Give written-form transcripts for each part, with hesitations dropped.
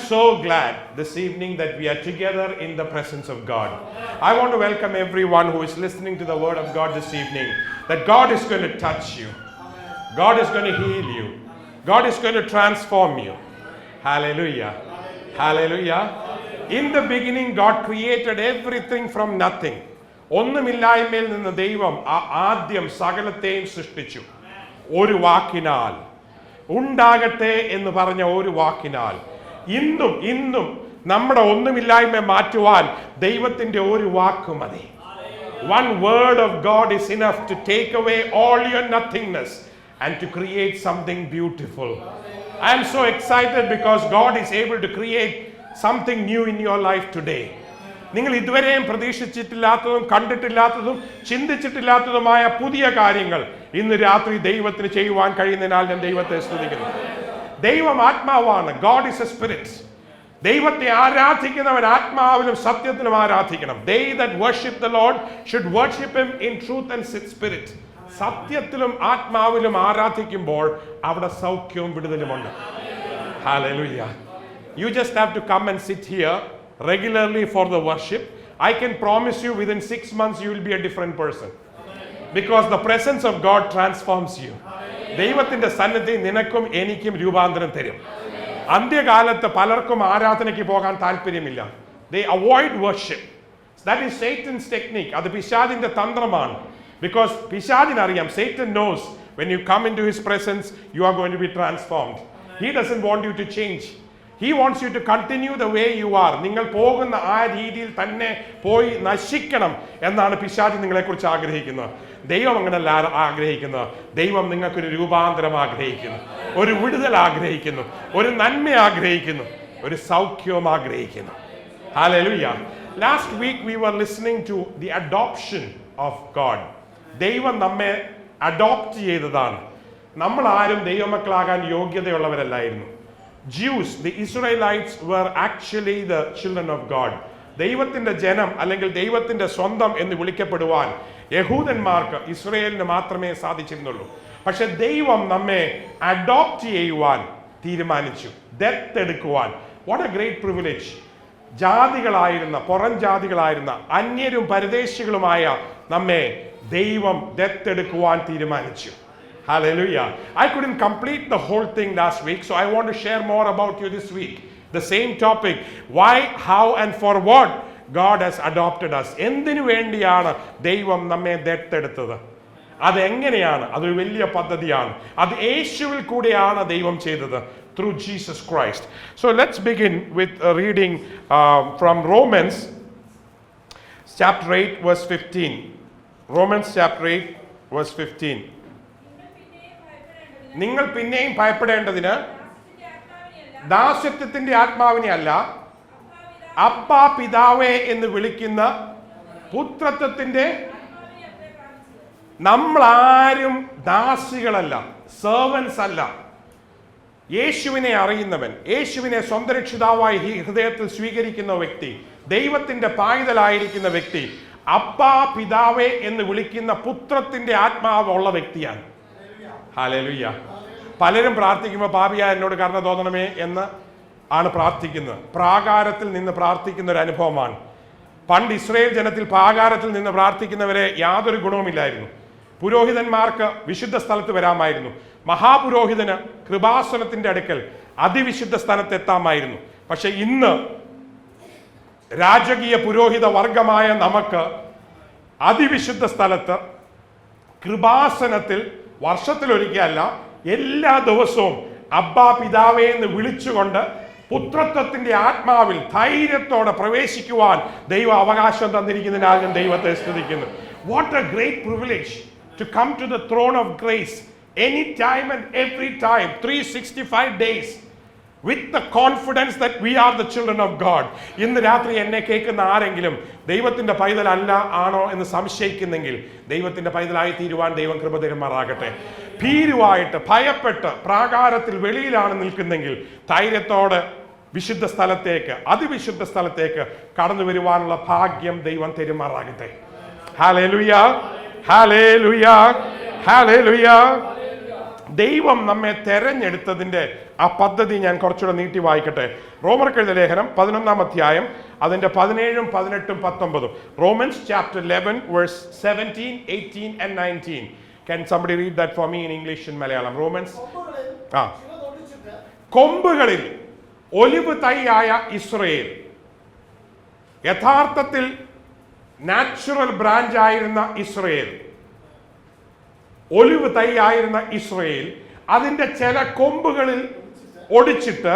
so glad this evening that we are together in the presence of God. I want to welcome everyone who is listening to the word of God this evening, that God is going to touch you. God is going to heal you. God is going to transform you. Hallelujah. Hallelujah. In the beginning, God created everything from nothing. ഒന്നുമില്ലായ്മയിൽ നിന്ന് ദൈവം ആദ്യം സകലത്തെയും സൃഷ്ടിച്ചു. ഒരു വാക്കിനാൽ, ഉണ്ടാകട്ടെ എന്ന് പറഞ്ഞ ഒരു വാക്കിനാൽ. ഇന്നും നമ്മുടെ ഒന്നുമില്ലായ്മ മാറ്റുവാൻ ദൈവത്തിന്റെ ഒരു വാക്ക് മതി. One word of God is enough to take away all your nothingness and to create something beautiful. I am so excited because God is able to create something new in your life today. നിങ്ങൾ ഇതുവരെയും പ്രതീക്ഷിച്ചിട്ടില്ലാത്തതും കണ്ടിട്ടില്ലാത്തതും ചിന്തിച്ചിട്ടില്ലാത്തതുമായ പുതിയ കാര്യങ്ങൾ ഇന്ന് രാത്രി ദൈവത്തിന് ചെയ്യുവാൻ കഴിയുന്നതിനാൽ ഞാൻ ദൈവത്തെ സ്തുതിക്കുന്നു. ദൈവം ആത്മാവാണ്. God is a spirit. ദൈവത്തെ ആരാധിക്കുന്നവൻ ആത്മാവിലും സത്യത്തിലും ആരാധിക്കണം. They that worship the Lord should worship him in truth and spirit. സത്യത്തിലും ആത്മാവിലും ആരാധിക്കുമ്പോൾ അവിടെ സൗഖ്യവും വിടുതലുമുണ്ട്. Hallelujah. You just have to come and sit here regularly for the worship. I can promise you within 6 months you will be a different person, because the presence of God transforms you. ദൈവത്തിന്റെ സന്നിധി നിനക്കും എനിക്കും രൂപാന്തരം തരും. അന്ത്യകാലത്ത് പലർക്കും ആരാധനയ്ക്ക് പോകാൻ താല്പര്യമില്ല. They avoid worship. That is Satan's technique. അത് പിശാചിന്റെ തന്ത്രമാണ്. Because പിശാചിനറിയാം, Satan knows when you come into his presence you are going to be transformed. He doesn't want you to change. He wants you to continue the way you are. നിങ്ങൾ പോകുന്ന ആ രീതിയിൽ തന്നെ പോയി നശിക്കണം എന്നാണ് പിശാച് നിങ്ങളെക്കുറിച്ച് ആഗ്രഹിക്കുന്നത്. ദൈവം അങ്ങനെയല്ല ആഗ്രഹിക്കുന്നത്. ദൈവം നിങ്ങൾക്കൊരു രൂപാന്തരം ആഗ്രഹിക്കുന്നു, ഒരു വിടുതൽ ആഗ്രഹിക്കുന്നു, ഒരു നന്മ ആഗ്രഹിക്കുന്നു, ഒരു സൗഖ്യവും ആഗ്രഹിക്കുന്നു. Hallelujah. Last week we were listening to the adoption of God. ദൈവം നമ്മെ അഡോപ്റ്റ് ചെയ്തതാണ്. നമ്മൾ ആരും ദൈവമക്കളാകാൻ യോഗ്യതയുള്ളവരല്ലായിരുന്നു. Jews, the Israelites, were actually the children of God. ദൈവത്തിന്റെ ജനം അല്ലെങ്കിൽ ദൈവത്തിന്റെ സ്വന്തം എന്ന് വിളിക്കപ്പെടുവാൻ യഹൂദന്മാർക്ക് ഇസ്രായേലിന് മാത്രമേ സാധിച്ചിരുന്നുള്ളൂ. പക്ഷെ ദൈവം നമ്മെ അഡോപ്റ്റ് ചെയ്യുവാൻ തീരുമാനിച്ചു, ദത്തെടുക്കുവാൻ. What a great privilege. ജാതികളായിരുന്ന, പുറം ജാതികളായിരുന്ന, അന്യരും പരദേശികളുമായ നമ്മെ ദൈവം ദത്തെടുക്കുവാൻ തീരുമാനിച്ചു. Hallelujah. I couldn't complete the whole thing last week, so I want to share more about you this week. The same topic. Why, how and for what God has adopted us. എന്തിനു വേണ്ടിയാണ് ദൈവം നമ്മെ ദത്തെടുത്തത്? അത് എങ്ങനെയാണ്? അതൊരു വലിയ പദ്ധതിയാണ്. അത് യേശുവിൽ കൂടെയാണ് ദൈവം ചെയ്തത്, through Jesus Christ. So let's begin with reading from Romans chapter 8 verse 15. Romans chapter 8 verse 15. നിങ്ങൾ പിന്നെയും ഭയപ്പെടേണ്ടതിന് ദാസ്യത്വത്തിന്റെ ആത്മാവിനെ അല്ല, അപ്പാ പിതാവേ എന്ന് വിളിക്കുന്ന പുത്രത്വത്തിന്റെ. നമ്മളാരും ദാസികളല്ല, സെർവൻസ് അല്ല. യേശുവിനെ അറിയുന്നവൻ, യേശുവിനെ സ്വന്തം രക്ഷിതാവായി ഹൃദയത്തിൽ സ്വീകരിക്കുന്ന വ്യക്തി, ദൈവത്തിന്റെ പായ്തലായിരിക്കുന്ന വ്യക്തി, അപ്പാ പിതാവേ എന്ന് വിളിക്കുന്ന പുത്രത്തിന്റെ ആത്മാവ് ഉള്ള വ്യക്തിയാണ്. ഹല്ലേലൂയ. പലരും പ്രാർത്ഥിക്കുമ്പോൾ പാപിയാ എന്നോട് കരുണ തോന്നണമേ എന്ന് ആണ് പ്രാർത്ഥിക്കുന്നത്. പ്രാകാരത്തിൽ നിന്ന് പ്രാർത്ഥിക്കുന്ന ഒരു അനുഭവമാണ്. പണ്ട് ഇസ്രായേൽ ജനത്തിൽ പ്രാകാരത്തിൽ നിന്ന് പ്രാർത്ഥിക്കുന്നവരെ യാതൊരു ഗുണവുമില്ലായിരുന്നു. പുരോഹിതന്മാർക്ക് വിശുദ്ധ സ്ഥലത്ത് വരാമായിരുന്നു. മഹാപുരോഹിതന് കൃപാസനത്തിന്റെ അടുക്കൽ അതിവിശുദ്ധ സ്ഥലത്ത് എത്താമായിരുന്നു. പക്ഷെ ഇന്ന് രാജകീയ പുരോഹിത വർഗമായ നമുക്ക് അതിവിശുദ്ധ സ്ഥലത്ത് കൃപാസനത്തിൽ വർഷത്തിലൊരിക്കലല്ല, എല്ലാ ദിവസവും അബ്ബാ പിതാവേ എന്ന് വിളിച്ചുകൊണ്ട് പുത്രത്വത്തിന്റെ ആത്മാവിൽ ധൈര്യത്തോടെ പ്രവേശിക്കുവാൻ ദൈവം അവകാശം തന്നിരിക്കുന്നതിനാൽ ഞാൻ ദൈവത്തെ സ്തുതിക്കുന്നു. What a great privilege to come to the throne of grace anytime and every time, 365 days, with the confidence that we are the children of God. ഇന്ന് രാത്രി എന്നെ കേൾക്കുന്ന ആരെങ്കിലും ദൈവത്തിന്റെ പൈതലല്ല ആണോ എന്ന് സംശയിക്കുന്നെങ്കിൽ ദൈവത്തിന്റെ പൈതലായി തീരുവാൻ ദൈവം കൃപ തരുമാറാകട്ടെ. ഭീരുവായിട്ട് ഭയപ്പെട്ട് പ്രാകാരത്തിൽ വെളിയിലാണ് നിൽക്കുന്നെങ്കിൽ ധൈര്യത്തോടെ വിശുദ്ധ സ്ഥലത്തേക്ക്, അതിവിശുദ്ധ സ്ഥലത്തേക്ക് കടന്നു വരുവാനുള്ള ഭാഗ്യം ദൈവം തരുമാറാകട്ടെ. Hallelujah, hallelujah, hallelujah. ദൈവം നമ്മെ തെരഞ്ഞെടുത്തതിൻ്റെ ആ പദ്ധതി ഞാൻ കുറച്ചുകൂടെ നീട്ടി വായിക്കട്ടെ. റോമർക്കെഴുതിയ ലേഖനം 11-ാം അധ്യായം അതിൻ്റെ 17, 18, 19. Romans chapter 11 verse 17, 18 and 19. Can somebody read that for me in English and Malayalam? Romans. കൊമ്പുകളിൽ ഒലിവ് തൈയായ ഇസ്രയേൽ, യഥാർത്ഥത്തിൽ നാച്ചുറൽ ബ്രാഞ്ച് ആയിരുന്ന ഇസ്രയേൽ, ഒലിവ് തൈ ആയിരുന്ന ഇസ്രയേൽ അതിന്റെ ചില കൊമ്പുകളിൽ ഒടിച്ചിട്ട്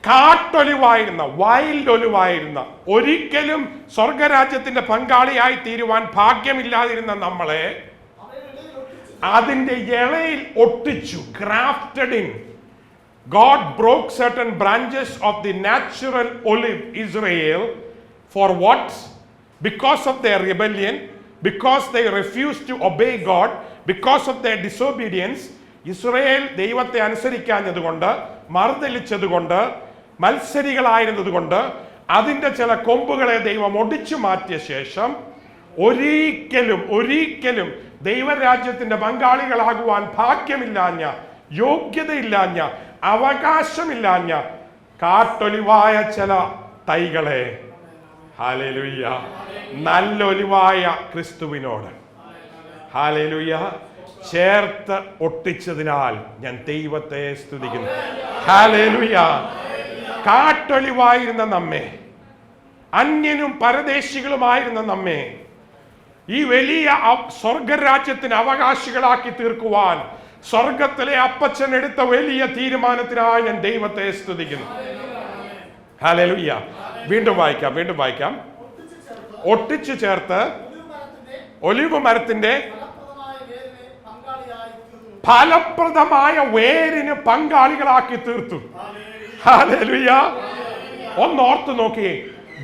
കാട്ടൊലിവായിരുന്ന, വൈൽഡ് ഒലിവായിരുന്ന, ഒരിക്കലും സ്വർഗരാജ്യത്തിന്റെ പങ്കാളിയായി തീരുവാൻ ഭാഗ്യമില്ലാതിരുന്ന നമ്മളെ അതിന്റെ ഇലയിൽ ഒട്ടിച്ചു. Grafted in. God broke certain branches of the natural olive Israel for what? Because of their rebellion, because they refused to obey God, because of their disobedience. Israel ദൈവത്തെ അനുസരിക്കാഞ്ഞതുകൊണ്ട്, മറുതലിച്ചതുകൊണ്ട്, മത്സരികളായിരുന്നതുകൊണ്ട് അതിൻ്റെ ചില കൊമ്പുകളെ ദൈവം ഒടിച്ചു മാറ്റിയ ശേഷം ഒരിക്കലും ദൈവരാജ്യത്തിന്റെ പങ്കാളികളാകുവാൻ ഭാഗ്യമില്ലാഞ്ഞ, യോഗ്യതയില്ലാഞ്ഞ, അവകാശമില്ലാഞ്ഞ കാട്ടൊലിവായ ചില തൈകളെ, ഹല്ലേലൂയ, നല്ലൊലിവായ ക്രിസ്തുവിനോട്, ഹല്ലേലൂയ, ചേർത്ത് ഒട്ടിച്ചതിനാൽ ഞാൻ ദൈവത്തെ സ്തുതിക്കുന്നു. ഹല്ലേലൂയ. കാട്ടൊലിവായിരുന്ന നമ്മെ, അന്യനും പരദേശികളുമായിരുന്ന നമ്മെ ഈ വലിയ സ്വർഗരാജ്യത്തിന് അവകാശികളാക്കി തീർക്കുവാൻ സ്വർഗത്തിലെ അപ്പച്ചൻ എടുത്ത വലിയ തീരുമാനത്തിനായി ഞാൻ ദൈവത്തെ സ്തുതിക്കുന്നു. ഹല്ലേലൂയ. വീണ്ടും വായിക്കാം. ഒട്ടിച്ചു ചേർത്ത് ഒലിവ് മരത്തിന്റെ ഫലപ്രദമായ വേരിന് പങ്കാളികളാക്കി തീർത്തു. ഹല്ലേലൂയ. ഒന്നോർത്ത് നോക്കിയേ.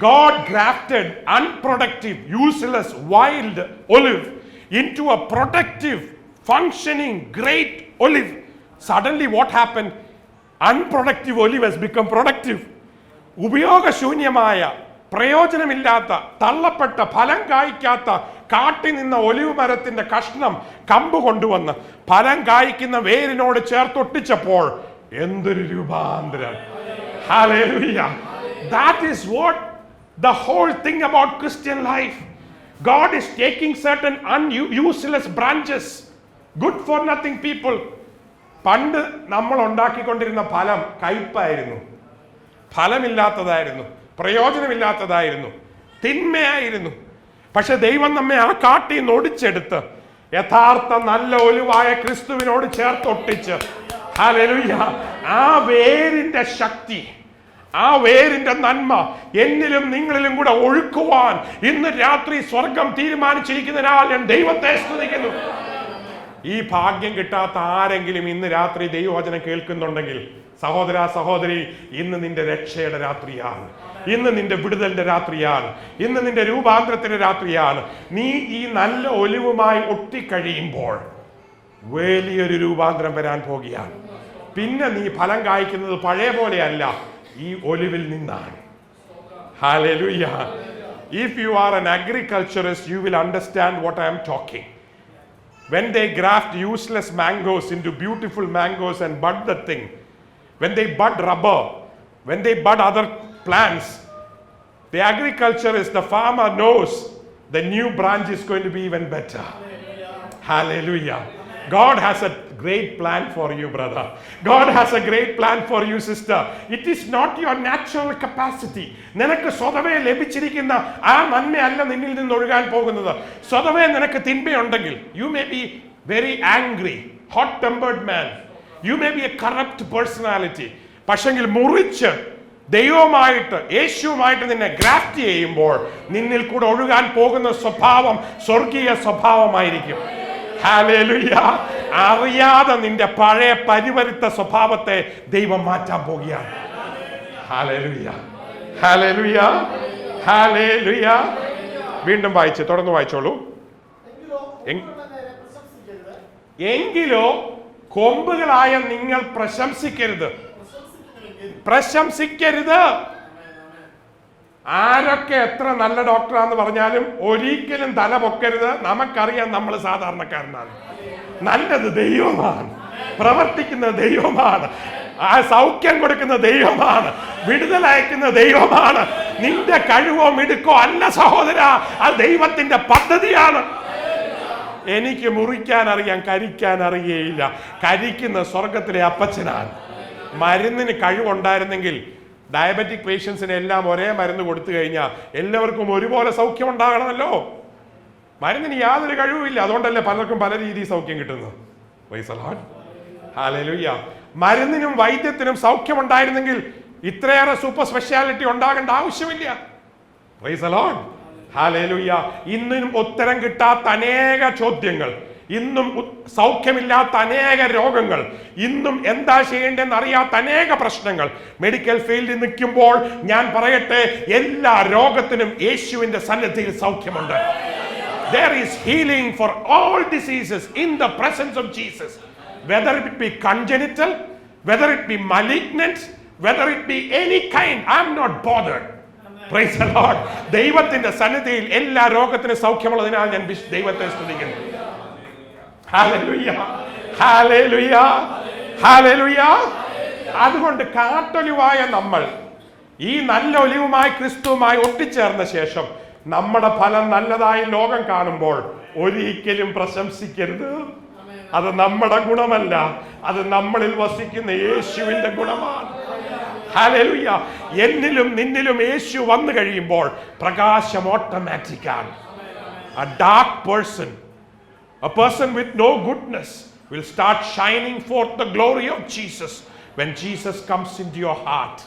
God grafted unproductive, useless, wild olive into a productive, functioning, great olive. Suddenly what happened? Unproductive olive has become productive. ഉപയോഗശൂന്യമായ, പ്രയോജനമില്ലാത്ത, തള്ളപ്പെട്ട, ഫലം കായ്ക്കാത്ത കാട്ടിൽ നിന്ന ഒലിവ് മരത്തിന്റെ കഷ്ണം കമ്പ് കൊണ്ടുവന്ന് ഫലം കായ്ക്കുന്ന വേരിനോട് ചേർത്തൊട്ടിച്ചപ്പോൾ എന്തൊരു രൂപാന്തരം. Hallelujah. That is what the whole thing about Christian life. God is taking certain useless branches, good for nothing people. പണ്ട് നമ്മൾ ഉണ്ടാക്കിക്കൊണ്ടിരുന്ന ഫലം കയ്പായിരുന്നു, ഫലമില്ലാത്തതായിരുന്നു, പ്രയോജനമില്ലാത്തതായിരുന്നു, തിന്മയായിരുന്നു. പക്ഷെ ദൈവം നമ്മെ ആ കാട്ടിൽ നിന്ന് ഒടിച്ചെടുത്ത് യഥാർത്ഥ നല്ല ഒലിവായ ക്രിസ്തുവിനോട് ചേർത്തൊട്ടിച്ച്, ഹല്ലേലൂയ, ആ വേരിന്റെ ശക്തി, ആ വേരിന്റെ നന്മ എന്നിലും നിങ്ങളിലും കൂടെ ഒഴുക്കുവാൻ ഇന്ന് രാത്രി സ്വർഗം തീരുമാനിച്ചിരിക്കുന്നതിനാൽ ഞാൻ ദൈവത്തെ സ്തുതിക്കുന്നു. ഈ ഭാഗ്യം കിട്ടാത്ത ആരെങ്കിലും ഇന്ന് രാത്രി ദൈവവചനം കേൾക്കുന്നുണ്ടെങ്കിൽ, സഹോദര സഹോദരി, ഇന്ന് നിന്റെ രക്ഷയുടെ രാത്രിയാണ്, ഇന്ന് നിന്റെ വിടുതലിന്റെ രാത്രിയാണ്, ഇന്ന് നിന്റെ രൂപാന്തരത്തിന്റെ രാത്രിയാണ്. നീ ഈ നല്ല ഒലിവുമായി ഒട്ടിക്കഴിയുമ്പോൾ വലിയൊരു രൂപാന്തരം വരാൻ പോകുകയാണ്. പിന്നെ നീ ഫലം കായ്ക്കുന്നത് പഴയ പോലെയല്ല, ഈ ഒലിവിൽ നിന്നാണ്. Hallelujah. If you are an agriculturist, you will understand what I am talking. When they graft useless mangoes into beautiful mangoes and bud the thing, when they bud rubber, when they bud other plants, the agriculturist, the farmer knows the new branch is going to be even better. Hallelujah. God has a great plan for you, brother. God has a great plan for you, sister. It is not your natural capacity. നിനക്ക് സ്വതവേ ലഭിച്ചിരിക്കുന്ന ആ നന്മയല്ല നിന്നിൽ നിന്ന് ഒഴുകാൻ പോകുന്നത്. സ്വതവേ നിനക്ക് തിന്മയുണ്ടെങ്കിൽ, you may be very angry, hot tempered man, you may be a corrupt personality. പക്ഷെങ്കിൽ മുറിച്ച് ദൈവവുമായിട്ട്, യേശുവുമായിട്ട് നിന്നെ ഗ്രാഫ്റ്റ് ചെയ്യുമ്പോൾ നിന്നിൽ കൂടെ ഒഴുകാൻ പോകുന്ന സ്വഭാവം സ്വർഗീയ സ്വഭാവമായിരിക്കും. ഹല്ലേലൂയ. അറിയാതെ നിന്റെ പഴയ പരിവരുത്ത സ്വഭാവത്തെ ദൈവം മാറ്റാൻ പോകുകയാണ്. Hallelujah, hallelujah, hallelujah. വീണ്ടും തുടർന്ന് വായിച്ചോളൂ. എങ്കിലോ കൊമ്പുകളായ നിങ്ങൾ പ്രശംസിക്കരുത്. ആരൊക്കെ എത്ര നല്ല ഡോക്ടറാന്ന് പറഞ്ഞാലും ഒരിക്കലും തല പൊക്കരുത്. നമുക്കറിയാം നമ്മൾ സാധാരണക്കാരനാണ്. നല്ലത് ദൈവമാണ്, പ്രവർത്തിക്കുന്ന ദൈവമാണ്, ആ സൗഖ്യം കൊടുക്കുന്ന ദൈവമാണ്, വിടുതലയക്കുന്ന ദൈവമാണ്. നിന്റെ കഴിവോ മിടുക്കോ അല്ല സഹോദര, അത് ദൈവത്തിന്റെ പദ്ധതിയാണ്. എനിക്ക് മുറിക്കാൻ അറിയാം, കരിക്കാൻ അറിയേയില്ല. കരിക്കുന്ന സ്വർഗത്തിലെ അപ്പച്ചനാണ്. മരുന്നിന് കഴിവുണ്ടായിരുന്നെങ്കിൽ ഡയബറ്റിക് പേഷ്യൻസിന് എല്ലാം ഒരേ മരുന്ന് കൊടുത്തു കഴിഞ്ഞാൽ എല്ലാവർക്കും ഒരുപോലെ സൗഖ്യം ഉണ്ടാകണമല്ലോ. മരുന്നിന് യാതൊരു കഴിവുമില്ല, അതുകൊണ്ടല്ലേ പലർക്കും പല രീതിയിൽ സൗഖ്യം കിട്ടുന്നത്. Praise the Lord, hallelujah. മരുന്നിനും വൈദ്യത്തിനും സൗഖ്യം ഉണ്ടായിരുന്നെങ്കിൽ ഇത്രയേറെ സൂപ്പർ സ്പെഷ്യാലിറ്റി ഉണ്ടാകേണ്ട ആവശ്യമില്ല. Praise the Lord, hallelujah. ഇന്നും ഉത്തരം കിട്ടാത്ത അനേക ചോദ്യങ്ങൾ, ഇന്നും സൗഖ്യമില്ലാത്ത അനേക രോഗങ്ങൾ, ഇന്നും എന്താ ചെയ്യേണ്ടതെന്ന് അറിയാത്ത അനേക പ്രശ്നങ്ങൾ മെഡിക്കൽ ഫീൽഡിൽ നിൽക്കുമ്പോൾ ഞാൻ പറയട്ടെ, എല്ലാ രോഗത്തിനും യേശുവിന്റെ സന്നിധിയിൽ സൗഖ്യമുണ്ട്. There is healing for all diseases in the presence of Jesus. Whether it be congenital, whether it be malignant, whether it be any kind, I am not bothered. Praise the Lord. ദൈവത്തിന്റെ സന്നിധിയിൽ എല്ലാ രോഗത്തിനും സൗഖ്യമുള്ളതിനാൽ ഞാൻ ദൈവത്തെ സ്തുതിക്കുന്നു. Hallelujah, hallelujah, hallelujah. അതുകൊണ്ട് കാട്ടൊലിവായ നമ്മൾ ഈ നല്ല ഒലിവുമായി ക്രിസ്തുവുമായി ഒട്ടിച്ചേർന്ന ശേഷം നമ്മുടെ ഫലം നല്ലതായി ലോകം കാണുമ്പോൾ ഒരിക്കലും പ്രശംസിക്കരുത്. അത് നമ്മുടെ ഗുണമല്ല, അത് നമ്മളിൽ വസിക്കുന്ന യേശുവിന്റെ ഗുണമാണ്. ഹല്ലേലൂയ. എന്നിലും നിന്നിലും യേശു വന്നു കഴിയുമ്പോൾ പ്രകാശം ഓട്ടോമാറ്റിക്കാണ്. A dark person, a person with no goodness will start shining forth the glory of Jesus when Jesus comes into your heart.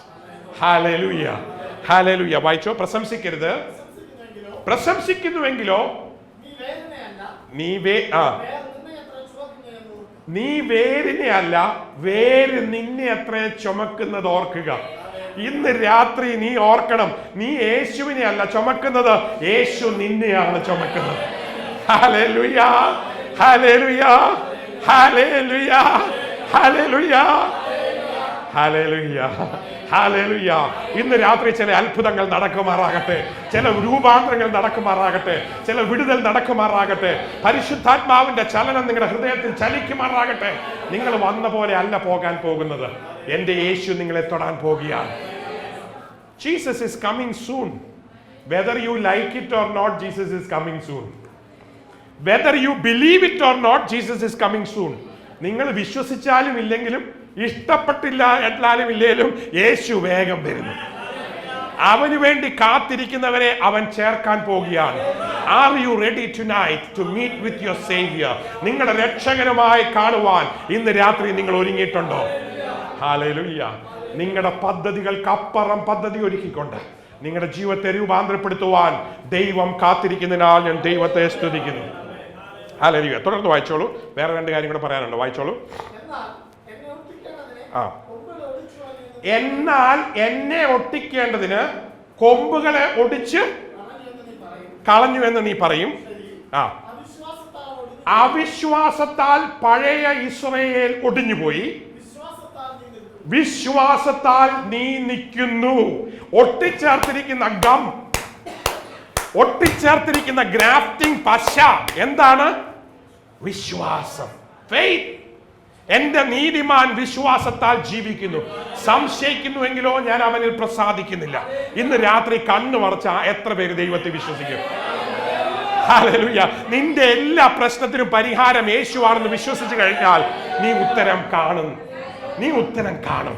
Hallelujah, hallelujah. വായിച്ചോ, പ്രശംസിക്കരുത്. പ്രശംസിക്കുന്നുവെങ്കിലോ നീ വേരിനെ അല്ല, വേര് നിന്നെ അത്ര ചുമക്കുന്നത് ഓർക്കുക. ഇന്ന് രാത്രി നീ ഓർക്കണം, നീ യേശുവിനെ അല്ല ചുമക്കുന്നത്, യേശു നിന്നെയാണ് ചുമക്കുന്നത്. Hallelujah, hallelujah, hallelujah, hallelujah, hallelujah, hallelujah. ഇന്ന് രാത്രി ചില അത്ഭുതങ്ങൾ നടക്കുമാറാകട്ടെ, ചില രൂപാന്തരങ്ങൾ നടക്കുമാറാകട്ടെ, ചില വിടുതൽ നടക്കുമാറാകട്ടെ, പരിശുദ്ധാത്മാവിന്റെ ചലനം നിങ്ങളുടെ ഹൃദയത്തിൽ ചലിക്കുമാറാകട്ടെ. നിങ്ങൾ വന്ന പോലെ അല്ല പോകാൻ പോകുന്നത്, എന്റെ യേശു നിങ്ങളെ തൊടാൻ പോകുകയാണ്. Jesus is coming soon. Whether you like it or not, Jesus is coming soon. Whether you believe it or not, Jesus is coming soon. നിങ്ങൾ വിശ്വസിച്ചാലും ഇല്ലെങ്കിലും, ഇഷ്ടപ്പെട്ടില്ല എന്നാലും ഇല്ലേലും, യേശു വേഗം വരുന്നു. അവന് വേണ്ടി കാത്തിരിക്കുന്നവരെ അവൻ ചേർക്കാൻ പോകുകയാണ്. Are you ready tonight to meet with your Savior? നിങ്ങളുടെ രക്ഷകനുമായി കാണുവാൻ ഇന്ന് രാത്രി നിങ്ങൾ ഒരുങ്ങിയിട്ടുണ്ടോ? ഹല്ലേലൂയ. നിങ്ങളുടെ പദ്ധതികൾക്ക് അപ്പുറം പദ്ധതി ഒരുക്കിക്കൊണ്ട് നിങ്ങളുടെ ജീവിതത്തെ രൂപാന്തരപ്പെടുത്തുവാൻ ദൈവം കാത്തിരിക്കുന്നതിനാൽ ഞാൻ ദൈവത്തെ സ്തുതിക്കുന്നു. ഹല്ലേലൂയ. തുടർന്ന് വായിച്ചോളൂ. വേറെ രണ്ട് കാര്യം കൂടെ പറയാനുണ്ട്, വായിച്ചോളൂ. എന്നാൽ എന്നെ ഒട്ടിക്കേണ്ടതിന് കൊമ്പുകളെ ഒടിച്ച് കളഞ്ഞു എന്ന് നീ പറയും. അവിശ്വാസത്താൽ പഴയ ഇസ്രായേൽ ഒടിഞ്ഞുപോയി, വിശ്വാസത്താൽ നീ നിൽക്കുന്നു. ഒട്ടിച്ചേർത്തിരിക്കുന്ന ഗം, ഒട്ടിച്ചേർത്തിരിക്കുന്ന ഗ്രാഫ്റ്റിംഗ് പശ എന്താണ്? വിശ്വാസം, ഫെയ്ത്ത്. എന്റെ നീതിമാൻ വിശ്വാസത്താൽ ജീവിക്കുന്നു. സംശയിക്കുന്നുവെങ്കിലോ ഞാൻ അവനിൽ പ്രസാദിക്കുന്നില്ല. ഇന്ന് രാത്രി കണ്ണു മറച്ച എത്ര പേര് ദൈവത്തെ വിശ്വസിക്കും? ഹല്ലേലൂയ. നിന്റെ എല്ലാ പ്രശ്നത്തിനും പരിഹാരം യേശുവാണെന്ന് വിശ്വസിച്ചു കഴിഞ്ഞാൽ നീ ഉത്തരം കാണും, നീ ഉത്തരം കാണും,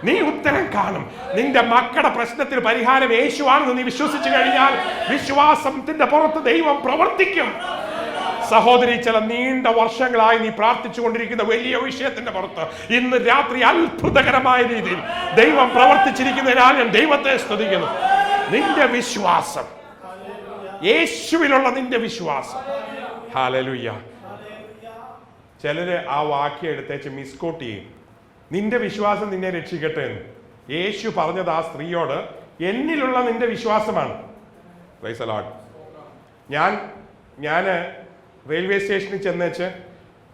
നീ ഉത്തരം കാണും. നിന്റെ മക്കളുടെ പ്രശ്നത്തിന് പരിഹാരം യേശുവാണെന്ന് നീ വിശ്വസിച്ചു കഴിഞ്ഞാൽ വിശ്വാസത്തിന്റെ പുറത്ത് ദൈവം പ്രവർത്തിക്കും. സഹോദരി, ചില നീണ്ട വർഷങ്ങളായി നീ പ്രാർത്ഥിച്ചു കൊണ്ടിരിക്കുന്ന വലിയ വിഷയത്തിന്റെ പുറത്ത് ഇന്ന് രാത്രി അത്ഭുതകരമായ രീതിയിൽ ദൈവം പ്രവർത്തിച്ചിരിക്കുന്നതിനാൽ ഞാൻ ദൈവത്തെ സ്തുതിക്കുന്നു. നിന്റെ വിശ്വാസം, യേശുവിലുള്ള നിന്റെ വിശ്വാസം. ഹല്ലേലൂയ. ചിലര് ആ വാക്യം എടുത്തേച്ച് മിസ്കോട്ട് ചെയ്യും. നിന്റെ വിശ്വാസം നിന്നെ രക്ഷിക്കട്ടെ എന്ന് യേശു പറഞ്ഞത് ആ സ്ത്രീയോട് എന്നിലുള്ള നിന്റെ വിശ്വാസമാണ്. Price the Lord. ഞാൻ റെയിൽവേ സ്റ്റേഷനിൽ ചെന്നേച്ച്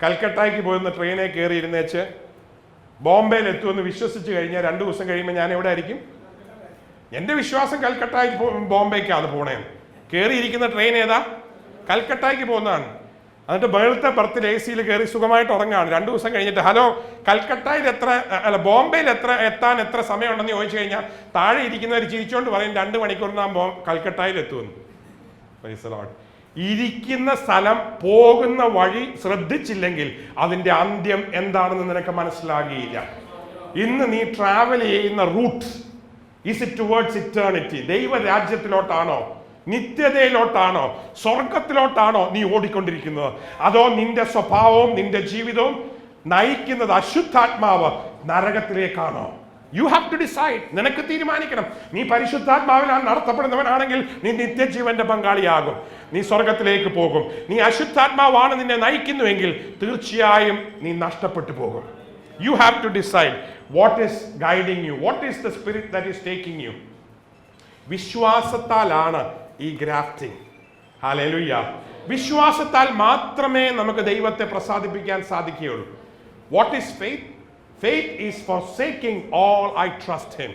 കൽക്കട്ടയ്ക്ക് പോയിരുന്ന ട്രെയിനെ കയറി ഇരുന്നേച്ച് ബോംബെയിൽ എത്തുമെന്ന് വിശ്വസിച്ച് കഴിഞ്ഞാൽ 2 ദിവസം കഴിയുമ്പോൾ ഞാൻ എവിടെ ആയിരിക്കും? എൻ്റെ വിശ്വാസം കൽക്കട്ടയിൽ ബോംബെക്കാണ് പോണേന്ന്. കയറിയിരിക്കുന്ന ട്രെയിൻ ഏതാ? കൽക്കട്ടയ്ക്ക് പോകുന്നതാണ്. എന്നിട്ട് ബേളത്തെ ബർത്തിൽ AC കയറി സുഖമായിട്ട് ഉറങ്ങാണ്. 2 ദിവസം കഴിഞ്ഞിട്ട് ഹലോ കൽക്കട്ടയിൽ ബോംബെയിൽ എത്താൻ എത്ര സമയമുണ്ടെന്ന് ചോദിച്ചു കഴിഞ്ഞാൽ താഴെ ഇരിക്കുന്നവർ ചിരിച്ചോണ്ട് പറയും 2 മണിക്കൂറിനാകുമ്പോൾ കൽക്കട്ടയിൽ എത്തുമെന്ന്. ഇരിക്കുന്ന സ്ഥലം, പോകുന്ന വഴി ശ്രദ്ധിച്ചില്ലെങ്കിൽ അതിൻ്റെ അന്ത്യം എന്താണെന്ന് നിനക്ക് മനസ്സിലാകുകയില്ല. ഇന്ന് നീ ട്രാവൽ ചെയ്യുന്ന route is it towards eternity? ദൈവരാജ്യത്തിലോട്ടാണോ, നിത്യതയിലോട്ടാണോ, സ്വർഗത്തിലോട്ടാണോ നീ ഓടിക്കൊണ്ടിരിക്കുന്നത്? അതോ നിന്റെ സ്വഭാവവും നിന്റെ ജീവിതവും നയിക്കുന്നത് അശുദ്ധാത്മാവ് നരകത്തിലേക്കാണോ? You have to decide. നിനക്ക് തീരുമാനിക്കണം. നീ പരിശുദ്ധാത്മാവിനാൽ നടത്തപ്പെടുന്നവനാണെങ്കിൽ നീ നിത്യജീവന്റെ പങ്കാളിയാകും, നീ സ്വർഗത്തിലേക്ക് പോകും. നീ അശുദ്ധാത്മാവാണ് നിന്നെ നയിക്കുന്നുവെങ്കിൽ തീർച്ചയായും നീ നഷ്ടപ്പെട്ടു പോകും. You have to decide what is guiding you, what is the spirit that is taking you. വിശ്വാസത്താലാണ് ഈ ഗ്രാഫ്റ്റിംഗ്. ഹല്ലേലൂയ. വിശ്വാസത്താൽ മാത്രമേ നമുക്ക് ദൈവത്തെ പ്രസാദിപ്പിക്കാൻ സാധിക്കുകയുള്ളൂ. What is faith? Faith is forsaking all I trust him.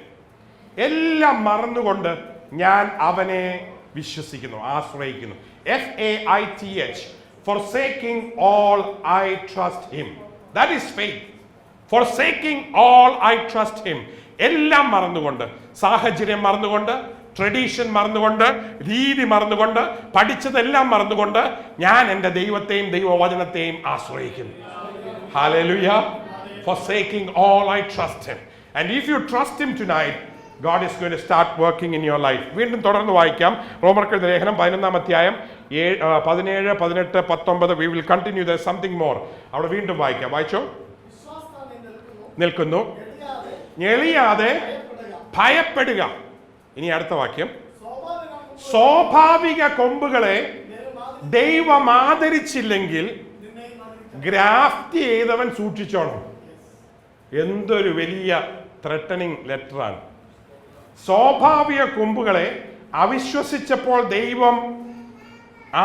എല്ലാം മറന്നുകൊണ്ട് ഞാൻ അവനെ വിശ്വസിക്കുന്നു, ആശ്രയിക്കുന്നു. FAITH, forsaking all I trust him. That is faith. Forsaking all I trust him. എല്ലാം മറന്നുകൊണ്ട്, സാഹചര്യം മറന്നുകൊണ്ട്, ട്രഡീഷൻ മറന്നുകൊണ്ട്, രീതി മറന്നുകൊണ്ട്, പഠിച്ചതെല്ലാം മറന്നുകൊണ്ട് ഞാൻ എൻ്റെ ദൈവത്തെയും ദൈവവചനത്തെയും ആശ്രയിക്കുന്നു. Hallelujah. Forsaking all I trust him. And if you trust him tonight, God is going to start working in your life. വീണ്ടും തുടർന്ന് വായിക്കാം. റോമർക്കെഴുതിയ ലേഖനം 11-ാം അധ്യായം 17, 18, 19. We will continue. There is something more. അവിടെ വീണ്ടും വായിക്കാം. വായിച്ചോ. നിൽക്കുന്നു, ഞെളിയാതെ ഭയപ്പെടുക. ഇനി അടുത്ത വാക്യം. സ്വാഭാവിക കൊമ്പുകളെ ദൈവം ആദരിച്ചില്ലെങ്കിൽ ഗ്രാഫ്റ്റ് ചെയ്തവൻ സൂക്ഷിച്ചോണം. എന്തൊരു വലിയ ത്രെട്ടനിങ് ലെറ്ററാണ്. സ്വാഭാവിക കൊമ്പുകളെ അവിശ്വസിച്ചപ്പോൾ ദൈവം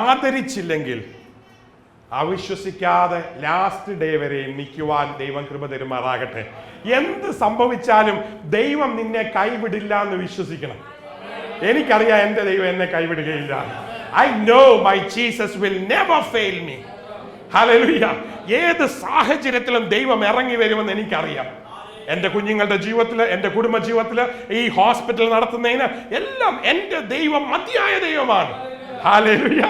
ആദരിച്ചില്ലെങ്കിൽ അവിശ്വസിക്കാതെ ലാസ്റ്റ് ഡേ വരെ നിൽക്കുവാൻ ദൈവം കൃപ തരുമാറാകട്ടെ. എന്ത് സംഭവിച്ചാലും ദൈവം നിന്നെ കൈവിടില്ല എന്ന് വിശ്വസിക്കണം. എനിക്കറിയാം എൻ്റെ ദൈവം എന്നെ കൈവിടുകയില്ല. I know my Jesus will never fail me. Hallelujah. ഏത് സാഹചര്യത്തിലും ദൈവം ഇറങ്ങി വരുമെന്ന് എനിക്കറിയാം. എൻ്റെ കുഞ്ഞുങ്ങളുടെ ജീവിതത്തിൽ, എൻ്റെ കുടുംബ ജീവിതത്തിൽ, ഈ ഹോസ്പിറ്റൽ നടത്തുന്നതിന് എല്ലാം എൻ്റെ ദൈവം മതിയായ ദൈവമാണ്. ഹല്ലേലൂയ.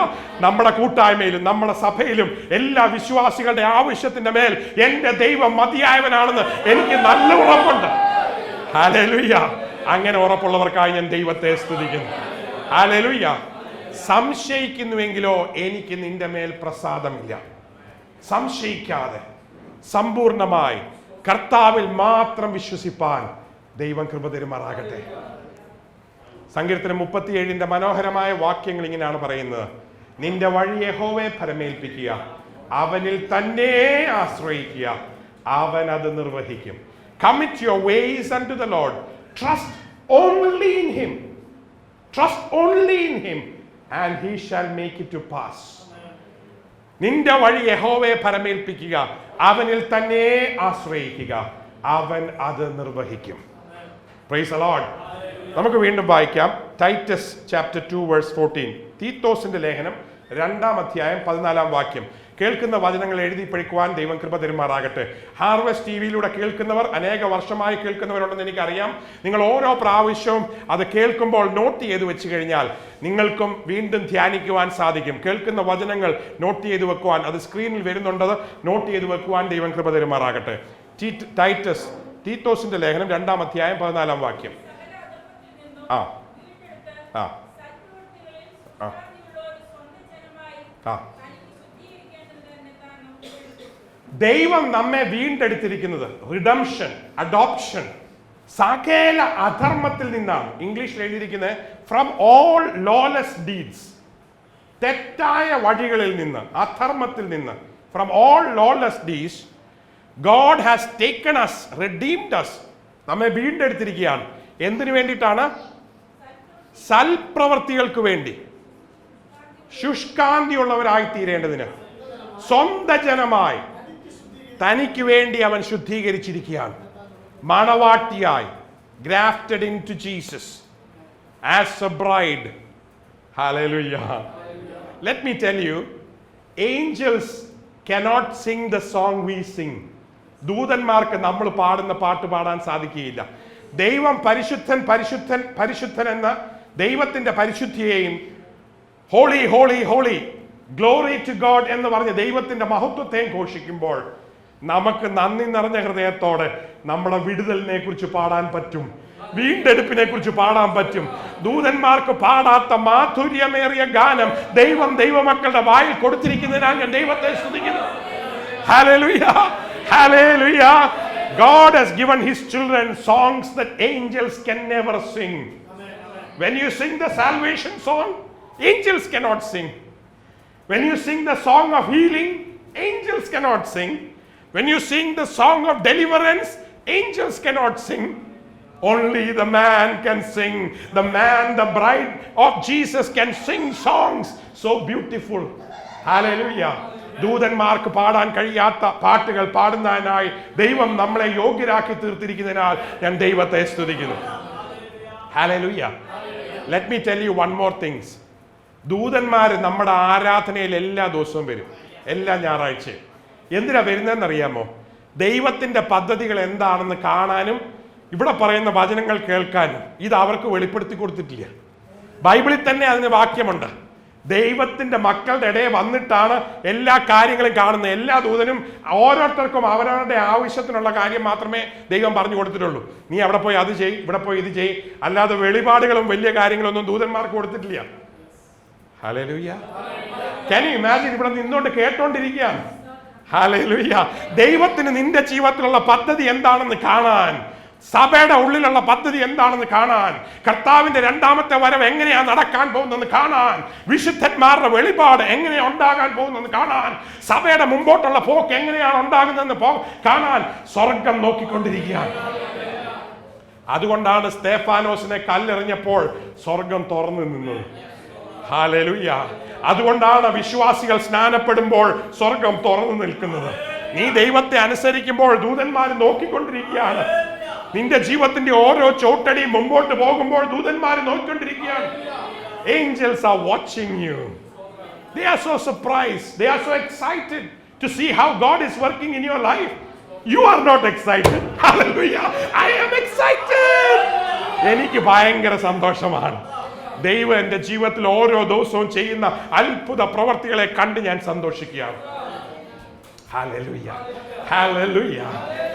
നമ്മുടെ കൂട്ടായ്മയിലും നമ്മുടെ സഭയിലും എല്ലാ വിശ്വാസികളുടെ ആവശ്യത്തിന്റെ മേൽ എൻ്റെ ദൈവം മതിയായവനാണെന്ന് എനിക്ക് നല്ല ഉറപ്പുണ്ട്. ഹല്ലേലൂയ. അങ്ങനെ ഉറപ്പുള്ളവർക്കായി ഞാൻ ദൈവത്തെ സ്തുതിക്കുന്നു. ഹല്ലേലൂയ. സംശയിക്കുന്നുവെങ്കിലോ എനിക്ക് നിന്റെ മേൽ പ്രസാദമില്ല. സംശയിക്കാതെ സമ്പൂർണമായി കർത്താവിൽ മാത്രം വിശ്വസിപ്പാൻ ദൈവം കൃപ തരുമാറാകട്ടെ. സങ്കീർത്തനം 37 മനോഹരമായ വാക്യങ്ങൾ ഇങ്ങനെയാണ് പറയുന്നത്. നിന്റെ വഴി യഹോവയെ ഭരമേൽപ്പിക്കുക, അവനിൽ തന്നെ ആശ്രയിക്കുക, അവൻ അത് നിർവഹിക്കും. Commit your ways unto the Lord. Trust only in him. Trust only in him and he shall make it to pass. നിന്റെ വഴി യഹോവയെ ഭരമേൽപ്പിക്കുക, അവനിൽ തന്നെ ആശ്രയിക്കുക, അവൻ അത് നിർവഹിക്കും. Praise the Lord. നമുക്ക് വീണ്ടും വായിക്കാം. Titus chapter 2 verse 14. തീത്തോസിന്റെ ലേഖനം 2-ാം അധ്യായം 14-ാം വാക്യം. കേൾക്കുന്ന വചനങ്ങൾ എഴുതി പഠിക്കുവാൻ ദൈവം കൃപ തരുമാറാകട്ടെ. ഹാർവസ്റ്റ് ടിവിയിലൂടെ കേൾക്കുന്നവർ, അനേക വർഷമായി കേൾക്കുന്നവരുണ്ടെന്ന് എനിക്കറിയാം. നിങ്ങൾ ഓരോ പ്രാവശ്യവും അത് കേൾക്കുമ്പോൾ നോട്ട് ചെയ്ത് വെച്ച് കഴിഞ്ഞാൽ നിങ്ങൾക്കും വീണ്ടും ധ്യാനിക്കുവാൻ സാധിക്കും. കേൾക്കുന്ന വചനങ്ങൾ നോട്ട് ചെയ്ത് വെക്കുവാൻ, അത് സ്ക്രീനിൽ വരുന്നുണ്ടത് നോട്ട് ചെയ്ത് വെക്കുവാൻ ദൈവം കൃപ തരുമാറാകട്ടെ. ടൈറ്റസ്, തീത്തോസിന്റെ ലേഖനം 2-ാം അധ്യായം 14-ാം വാക്യം. ദൈവം നമ്മെ വീണ്ടെടുത്തിരിക്കുന്നത്, റിഡംഷൻ, അഡോപ്ഷൻ, സകല അധർമ്മത്തിൽ നിന്നാണ്. ഇംഗ്ലീഷിൽ എഴുതിയിരിക്കുന്നത് ഫ്രം ഓൾ ലോലെസ് ഡീഡ്സ്, തെറ്റായ വഴികളിൽ നിന്ന്, അധർമ്മത്തിൽ നിന്ന്. From all lawless deeds God has taken us, redeemed us. നമ്മെ വീണ്ടെടുത്തിരിക്കുകയാണ്. എന്തിനു വേണ്ടിയിട്ടാണ്? സൽപ്രവർത്തികൾക്ക് വേണ്ടി, ശുഷ്കാന്തിയുള്ളവരായി തീരേണ്ടതിന്, സ്വന്തം ജനമായി തനിക്ക് വേണ്ടി അവൻ ശുദ്ധീകരിച്ചിരിക്കുകയാണ്. മണവാട്ടിയായി, grafted into Jesus. as a bride. Hallelujah. Let me tell you, angels cannot sing the song we sing. ദൂതന്മാർക്ക് നമ്മൾ പാടുന്ന പാട്ട് പാടാൻ സാധിക്കുകയില്ല. ദൈവം പരിശുദ്ധൻ പരിശുദ്ധൻ പരിശുദ്ധൻ എന്ന ദൈവത്തിന്റെ പരിശുദ്ധിയെയും holy holy holy glory to God എന്ന് പറഞ്ഞ് ദൈവത്തിന്റെ മഹത്വത്തെയും ഘോഷിക്കുമ്പോൾ നമുക്ക് നന്ദി നിറഞ്ഞ ഹൃദയത്തോടെ നമ്മുടെ വിടുതലിനെ കുറിച്ച് പാടാൻ പറ്റും, വീണ്ടെടുപ്പിനെ കുറിച്ച് പാടാൻ പറ്റും. ദൂതന്മാർക്ക് പാടാത്ത മാധുര്യമേറിയ ഗാനം ദൈവം ദൈവമക്കളുടെ വായിൽ കൊടുത്തിരിക്കുന്നതിനാൽ ഞാൻ ദൈവത്തെ സ്തുതിക്കുന്നു. Hallelujah. Hallelujah. God has given his children songs that angels can never sing. When you sing the salvation song, angels cannot sing. When you sing the song of healing, angels cannot sing. When you sing the song of deliverance, angels cannot sing. Only the man can sing. The man, the bride of Jesus, can sing songs so beautiful. Hallelujah. ദൂതന്മാർക്ക് പാടാൻ കഴിയാത്ത പാട്ടുകൾ പാടുന്നതിനായി ദൈവം നമ്മളെ യോഗ്യരാക്കി തീർത്തിരിക്കുന്നതിനാൽ ഞാൻ ദൈവത്തെ സ്തുതിക്കുന്നു. Hallelujah. Let me tell you one more things. ദൂതന്മാർ നമ്മുടെ ആരാധനയിൽ എല്ലാ ദിവസവും വരും, എല്ലാ ഞായറാഴ്ചയും. എന്തിനാ വരുന്നതെന്നറിയാമോ? ദൈവത്തിന്റെ പദ്ധതികൾ എന്താണെന്ന് കാണാനും ഇവിടെ പറയുന്ന വചനങ്ങൾ കേൾക്കാനും. ഇത് അവർക്ക് വെളിപ്പെടുത്തി കൊടുത്തിട്ടില്ല. ബൈബിളിൽ തന്നെ അതിന് വാക്യമുണ്ട്. ദൈവത്തിന്റെ മക്കളുടെ ഇടയിൽ വന്നിട്ടാണ് എല്ലാ കാര്യങ്ങളും കാണുന്നത്. എല്ലാ ദൂതനും ഓരോരുത്തർക്കും അവരവരുടെ ആവശ്യത്തിനുള്ള കാര്യം മാത്രമേ ദൈവം പറഞ്ഞു കൊടുത്തിട്ടുള്ളൂ. നീ അവിടെ പോയി അത് ചെയ്യ്, ഇവിടെ പോയി ഇത് ചെയ്യ്, അല്ലാതെ വെളിപാടുകളും വലിയ കാര്യങ്ങളൊന്നും ദൂതന്മാർക്ക് കൊടുത്തിട്ടില്ല. ഹല്ലേലൂയ. Can you imagine? ഇവിടെ നിന്നോണ്ട് കേട്ടോണ്ടിരിക്കുകയാണ്. ഹല്ലേലൂയ. ദൈവത്തിന് നിന്റെ ജീവിതത്തിലുള്ള പദ്ധതി എന്താണെന്ന് കാണാൻ, സഭയുടെ ഉള്ളിലുള്ള പദ്ധതി എന്താണെന്ന് കാണാൻ, കർത്താവിന്റെ രണ്ടാമത്തെ വരവ് എങ്ങനെയാണ് നടക്കാൻ പോകുന്നതെന്ന് കാണാൻ, വിശുദ്ധന്മാരുടെ വെളിപാട് എങ്ങനെയാണ് ഉണ്ടാകാൻ പോകുന്നതെന്ന് കാണാൻ, സഭയുടെ മുമ്പോട്ടുള്ള പോക്ക് എങ്ങനെയാണ് ഉണ്ടാകുന്നതെന്ന് കാണാൻ സ്വർഗം നോക്കിക്കൊണ്ടിരിക്കുകയാണ്. അതുകൊണ്ടാണ് സ്തേഫാനോസിനെ കല്ലെറിഞ്ഞപ്പോൾ സ്വർഗം തുറന്നു നിന്നത്. ഹല്ലേലൂയ. അതുകൊണ്ടാണ് വിശ്വാസികൾ സ്നാനപ്പെടുമ്പോൾ സ്വർഗം തുറന്നു നിൽക്കുന്നത്. നീ ദൈവത്തെ അനുസരിക്കുമ്പോൾ ദൂതന്മാർ നോക്കിക്കൊണ്ടിരിക്കുകയാണ്. നിന്റെ ജീവിതത്തിന്റെ ഓരോ ചോട്ടടിയും മുമ്പോട്ട് പോകുമ്പോൾ ദൂതന്മാർ നോക്കിക്കൊണ്ടിരിക്കുകയാണ്. Angels are watching you. They are so surprised. They are so excited to see how God is working in your life. You are not excited. Hallelujah. I am excited. എനിക്ക് ഭയങ്കര സന്തോഷമാണ്. ദൈവം എൻ്റെ ജീവിതത്തിൽ ഓരോ ദിവസവും ചെയ്യുന്ന അത്ഭുത പ്രവർത്തികളെ കണ്ട് ഞാൻ സന്തോഷിക്കുകയാണ്. Hallelujah. Hallelujah.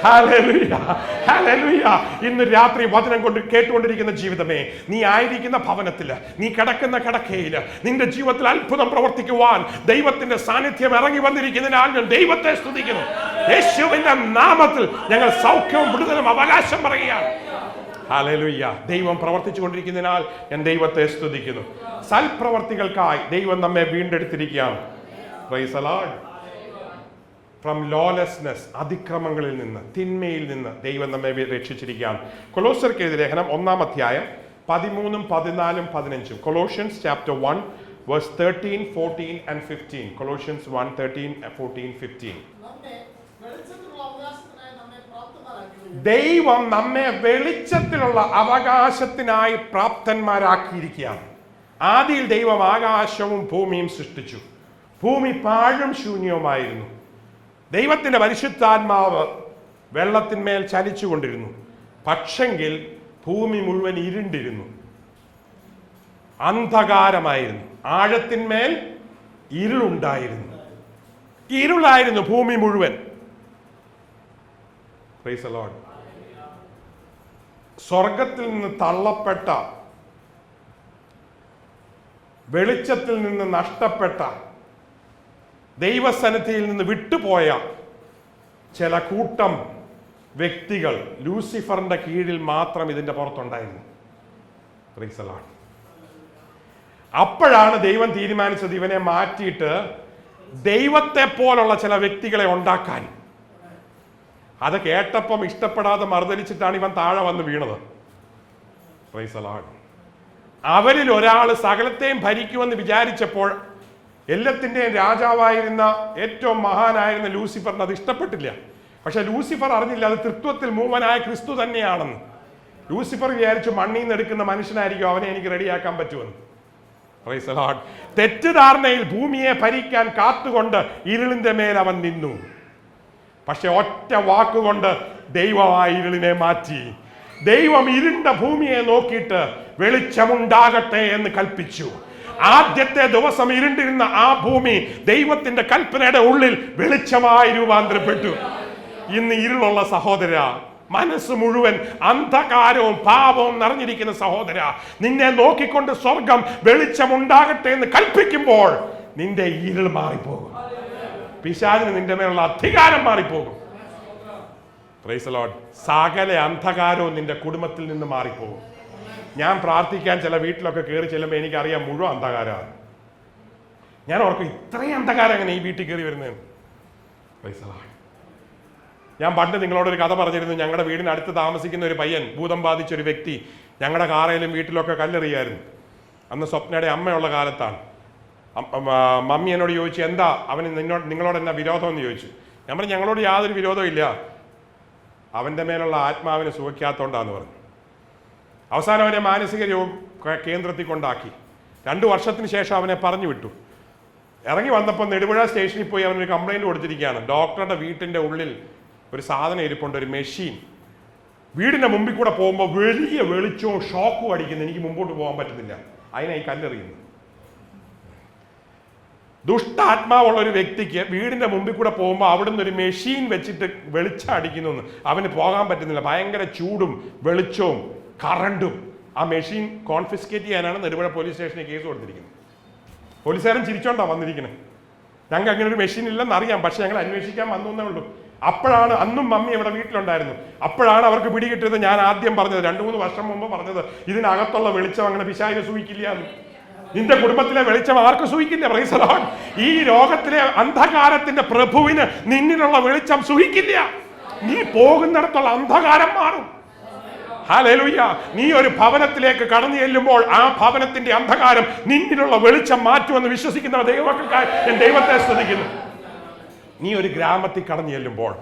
Hallelujah. Hallelujah. ഇന്ന് രാത്രി വചനം കൊണ്ട് കേട്ടുകൊണ്ടിരിക്കുന്ന ജീവിതമേ, നീ ആയിരിക്കുന്ന ഭവനത്തില്, നീ കിടക്കുന്ന കിടക്കയില് നിന്റെ ജീവിതത്തിൽ അത്ഭുതം പ്രവർത്തിക്കുവാൻ ദൈവത്തിന്റെ സാന്നിധ്യം ഇറങ്ങി വന്നിരിക്കുന്നതിനാൽ ഞാൻ ദൈവത്തെ സ്തുതിക്കുന്നു. യേശുവിന്റെ നാമത്തിൽ ഞങ്ങൾ സൗഖ്യവും വിടുതലും അവകാശം പറയുകയാണ്. ഹല്ലേലൂയ. ദൈവം പ്രവർത്തിച്ചു കൊണ്ടിരിക്കുന്നതിനാൽ ഞാൻ ദൈവത്തെ സ്തുതിക്കുന്നു. സൽപ്രവർത്തികൾക്കായി ദൈവം നമ്മെ വീണ്ടെടുത്തിരിക്കുകയാണ്. Praise the Lord. From lawlessness, അതിക്രമങ്ങളിൽ നിന്ന്, തിന്മയിൽ നിന്ന് ദൈവം നമ്മെ രക്ഷിച്ചിരിക്കുകയാണ്. കൊലോസ്യർക്ക് എഴുതിയ ലേഖനം 1-ാം അധ്യായം 13, 14, 15. Colossians chapter 1 verse 13, 14 and 15. Colossians 1, 13, 14, 15. ദൈവം നമ്മെ വെളിച്ചത്തിലുള്ള അവകാശത്തിനായി പ്രാപ്തന്മാരാക്കിയിരിക്കുകയാണ്. ആദിയിൽ ദൈവം ആകാശവും ഭൂമിയും സൃഷ്ടിച്ചു. ഭൂമി പാഴും ശൂന്യവുമായിരുന്നു. ദൈവത്തിന്റെ പരിശുദ്ധാത്മാവ് വെള്ളത്തിന്മേൽ ചലിച്ചുകൊണ്ടിരുന്നു. പക്ഷെങ്കിൽ ഭൂമി മുഴുവൻ ഇരുണ്ടിരുന്നു, അന്ധകാരമായിരുന്നു. ആഴത്തിന്മേൽ ഇരുളുണ്ടായിരുന്നു. ഇരുളായിരുന്നു ഭൂമി മുഴുവൻ. Price the Lord. സ്വർഗത്തിൽ നിന്ന് തള്ളപ്പെട്ട, വെളിച്ചത്തിൽ നിന്ന് നഷ്ടപ്പെട്ട, ദൈവസന്നിധിയിൽ നിന്ന് വിട്ടുപോയ ചില കൂട്ടം വ്യക്തികൾ ലൂസിഫറിന്റെ കീഴിൽ മാത്രം ഇതിന്റെ പുറത്തുണ്ടായിരുന്നു. Price the Lord. അപ്പോഴാണ് ദൈവം തീരുമാനിച്ചത് ഇവനെ മാറ്റിയിട്ട് ദൈവത്തെ പോലുള്ള ചില വ്യക്തികളെ ഉണ്ടാക്കാൻ. അത് കേട്ടപ്പം ഇഷ്ടപ്പെടാതെ മറുതലിച്ചിട്ടാണ് ഇവൻ താഴെ വന്ന് വീണത്. Price the Lord. അവരിൽ ഒരാൾ സകലത്തെയും ഭരിക്കുമെന്ന് വിചാരിച്ചപ്പോൾ എല്ലാത്തിൻ്റെയും രാജാവായിരുന്ന ഏറ്റവും മഹാനായിരുന്ന ലൂസിഫറിന് അത് ഇഷ്ടപ്പെട്ടില്ല. പക്ഷെ ലൂസിഫർ അറിഞ്ഞില്ല അത് തൃത്വത്തിൽ മൂവനായ ക്രിസ്തു തന്നെയാണെന്ന്. ലൂസിഫർ വിചാരിച്ചു മണ്ണിൽ നിന്ന് എടുക്കുന്ന മനുഷ്യനായിരിക്കും അവനെ എനിക്ക് റെഡിയാക്കാൻ പറ്റുമെന്ന്. Price the Lord. തെറ്റിദ്ധാരണയിൽ ഭൂമിയെ ഭരിക്കാൻ കാത്തുകൊണ്ട് ഇരുളിന്റെ മേൽ അവൻ നിന്നു. പക്ഷെ ഒറ്റ വാക്കുകൊണ്ട് ദൈവം ആ ഇരുളിനെ മാറ്റി. ദൈവം ഇരുണ്ട ഭൂമിയെ നോക്കിയിട്ട് വെളിച്ചമുണ്ടാകട്ടെ എന്ന് കൽപ്പിച്ചു. ആദ്യത്തെ ദിവസം ഇരുണ്ടിരുന്ന ആ ഭൂമി ദൈവത്തിന്റെ കൽപ്പനയുടെ ഉള്ളിൽ വെളിച്ചമായി രൂപാന്തരപ്പെട്ടു. ഇന്ന് ഇരുളുള്ള സഹോദര, മനസ്സ് മുഴുവൻ അന്ധകാരവും പാപവും നിറഞ്ഞിരിക്കുന്ന സഹോദര, നിന്നെ നോക്കിക്കൊണ്ട് സ്വർഗം വെളിച്ചമുണ്ടാകട്ടെ എന്ന് കൽപ്പിക്കുമ്പോൾ നിന്റെ ഇരുൾ മാറിപ്പോകും. പിശാചിന് നിന്റെ മേലുള്ള അധികാരം മാറിപ്പോകും. Price the Lord. സകല അന്ധകാരവും നിന്റെ കുടുംബത്തിൽ നിന്ന് മാറിപ്പോകും. ഞാൻ പ്രാർത്ഥിക്കാൻ ചില വീട്ടിലൊക്കെ കയറി ചെല്ലുമ്പോൾ എനിക്കറിയാം മുഴുവൻ അന്ധകാരമാണ്. ഞാൻ ഓർക്കും ഇത്രയും അന്ധകാരം എങ്ങനെ ഈ വീട്ടിൽ കയറി വരുന്നതെന്ന്. Price the Lord. ഞാൻ പണ്ട് നിങ്ങളോടൊരു കഥ പറഞ്ഞിരുന്നു. ഞങ്ങളുടെ വീടിനടുത്ത് താമസിക്കുന്ന ഒരു പയ്യൻ, ഭൂതം ബാധിച്ചൊരു വ്യക്തി, ഞങ്ങളുടെ കാറയിലും വീട്ടിലൊക്കെ കല്ലെറിയായിരുന്നു. അന്ന് സ്വപ്നയുടെ അമ്മയുള്ള കാലത്താണ്. മമ്മി എന്നോട് ചോദിച്ചു, എന്താ അവന് നിങ്ങളോട് എന്നാ വിരോധം എന്ന് ചോദിച്ചു. ഞാൻ പറഞ്ഞു, ഞങ്ങളോട് യാതൊരു വിരോധവും ഇല്ല, അവൻ്റെ മേലുള്ള ആത്മാവിനെ സുഖിക്കാത്തോണ്ടാന്ന് പറഞ്ഞു. അവസാനം അവനെ മാനസിക കേന്ദ്രത്തിൽ കൊണ്ടാക്കി. 2 വർഷത്തിന് ശേഷം അവനെ പറഞ്ഞു വിട്ടു. ഇറങ്ങി വന്നപ്പോൾ നെടുപുഴ സ്റ്റേഷനിൽ പോയി അവനൊരു കംപ്ലൈൻറ്റ് കൊടുത്തിരിക്കുകയാണ്. ഡോക്ടറുടെ വീട്ടിൻ്റെ ഉള്ളിൽ ഒരു സാധനം ഇരിപ്പുണ്ട്, ഒരു മെഷീൻ. വീടിൻ്റെ മുമ്പിൽ കൂടെ പോകുമ്പോൾ വലിയ വെളിച്ചവും ഷോക്കും അടിക്കുന്നു. എനിക്ക് മുമ്പോട്ട് പോകാൻ പറ്റുന്നില്ല, അതിനായി കല്ലെറിയുന്നു. ദുഷ്ടാത്മാവുള്ള ഒരു വ്യക്തിക്ക് വീടിന്റെ മുമ്പിൽ കൂടെ പോകുമ്പോൾ അവിടുന്ന് ഒരു മെഷീൻ വെച്ചിട്ട് വെളിച്ചം അടിക്കുന്നു. അവന് പോകാൻ പറ്റുന്നില്ല, ഭയങ്കര ചൂടും വെളിച്ചവും കറണ്ടും. ആ മെഷീൻ കോൺഫിസ്കേറ്റ് ചെയ്യാനാണ് നെടുപുഴ പോലീസ് സ്റ്റേഷനിൽ കേസ് കൊടുത്തിരിക്കുന്നത്. പോലീസുകാരൻ ചിരിച്ചോണ്ടാണ് വന്നിരിക്കുന്നത്. ഞങ്ങൾക്ക് അങ്ങനെ ഒരു മെഷീൻ ഇല്ലെന്ന് അറിയാം, പക്ഷെ ഞങ്ങൾ അന്വേഷിക്കാൻ വന്നു എന്നേ ഉള്ളൂ. അപ്പോഴാണ്, അന്നും മമ്മി ഇവിടെ വീട്ടിലുണ്ടായിരുന്നു, അപ്പോഴാണ് അവർക്ക് പിടികിട്ടിയത്. ഞാൻ ആദ്യം പറഞ്ഞത് 2-3 വർഷം മുമ്പ് പറഞ്ഞത്, ഇതിനകത്തുള്ള വെളിച്ചം അങ്ങനെ പിശാചിനെ സൂഹിക്കില്ല എന്ന്. നിന്റെ കുടുംബത്തിലെ വെളിച്ചം ആർക്കും സൂഹിക്കില്ല. Price the Lord. ഈ ലോകത്തിലെ അന്ധകാരത്തിന്റെ പ്രഭുവിന് നിന്നിലുള്ള വെളിച്ചം സൂഹിക്കില്ല. നീ പോകുന്നിടത്തുള്ള അന്ധകാരം മാറും. ഹല്ലേലൂയ. നീ ഒരു ഭവനത്തിലേക്ക് കടന്നു ചെല്ലുമ്പോൾ ആ ഭവനത്തിന്റെ അന്ധകാരം നിന്നിലുള്ള വെളിച്ചം മാറ്റുമെന്ന് വിശ്വസിക്കുന്ന ദൈവമക്കൾക്കായി ഞാൻ ദൈവത്തെ സ്തുതിക്കുന്നു. നീ ഒരു ഗ്രാമത്തിൽ കടന്നു ചെല്ലുമ്പോൾ,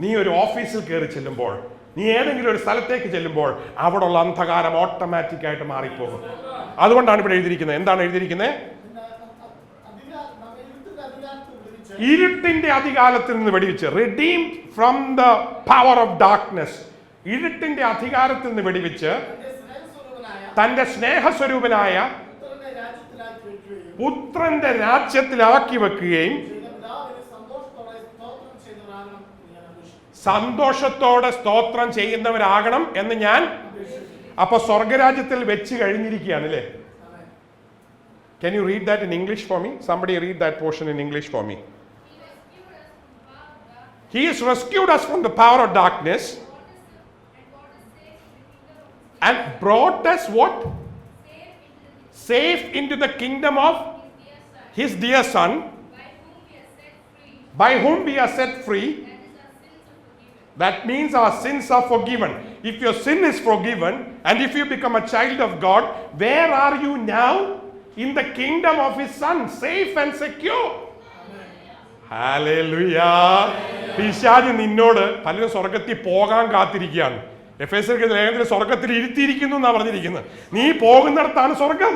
നീ ഒരു ഓഫീസിൽ കയറി ചെല്ലുമ്പോൾ, നീ ഏതെങ്കിലും ഒരു സ്ഥലത്തേക്ക് ചെല്ലുമ്പോൾ അവിടെയുള്ള അന്ധകാരം ഓട്ടോമാറ്റിക്കായിട്ട് മാറിപ്പോകും. അതുകൊണ്ടാണ് ഇവിടെ എഴുതിയിരിക്കുന്നത്. എന്താണ് എഴുതിയിരിക്കുന്നത്? ഇരുട്ടിന്റെ അധികാരത്തിൽ നിന്ന് വെടിവെച്ച്, redeemed from the power of darkness. ഇരുട്ടിന്റെ അധികാരത്തിൽ നിന്ന് വെടിവെച്ച് തന്റെ സ്നേഹസ്വരൂപനായ പുത്രന്റെ രാജ്യത്തിലാക്കി വെക്കുകയും സന്തോഷത്തോടെ സ്തോത്രം ചെയ്യുന്നവരാകണം എന്ന് ഞാൻ. അപ്പൊ സ്വർഗരാജ്യത്തിൽ വെച്ച് കഴിഞ്ഞിരിക്കുകയാണ് അല്ലേ? Can you read that in English for me? Somebody read that portion in English for me. He has rescued us from the power of darkness and brought us what? Safe into the kingdom of his dear son, by whom we are set free. That means our sins are forgiven. If your sin is forgiven and if you become a child of God, where are you now? In the kingdom of his son, safe and secure. Hallelujah. പിശാച് നിന്നോട് പലരും സ്വർഗത്തിൽ പോകാൻ കാത്തിരിക്കുകയാണ്. എഫേസ്യർക്ക് ലേഖനത്തിൽ സ്വർഗത്തിൽ ഇരുത്തിയിരിക്കുന്നു എന്നാണ് പറഞ്ഞിരിക്കുന്നത്. നീ പോകുന്നിടത്താണ് സ്വർഗം.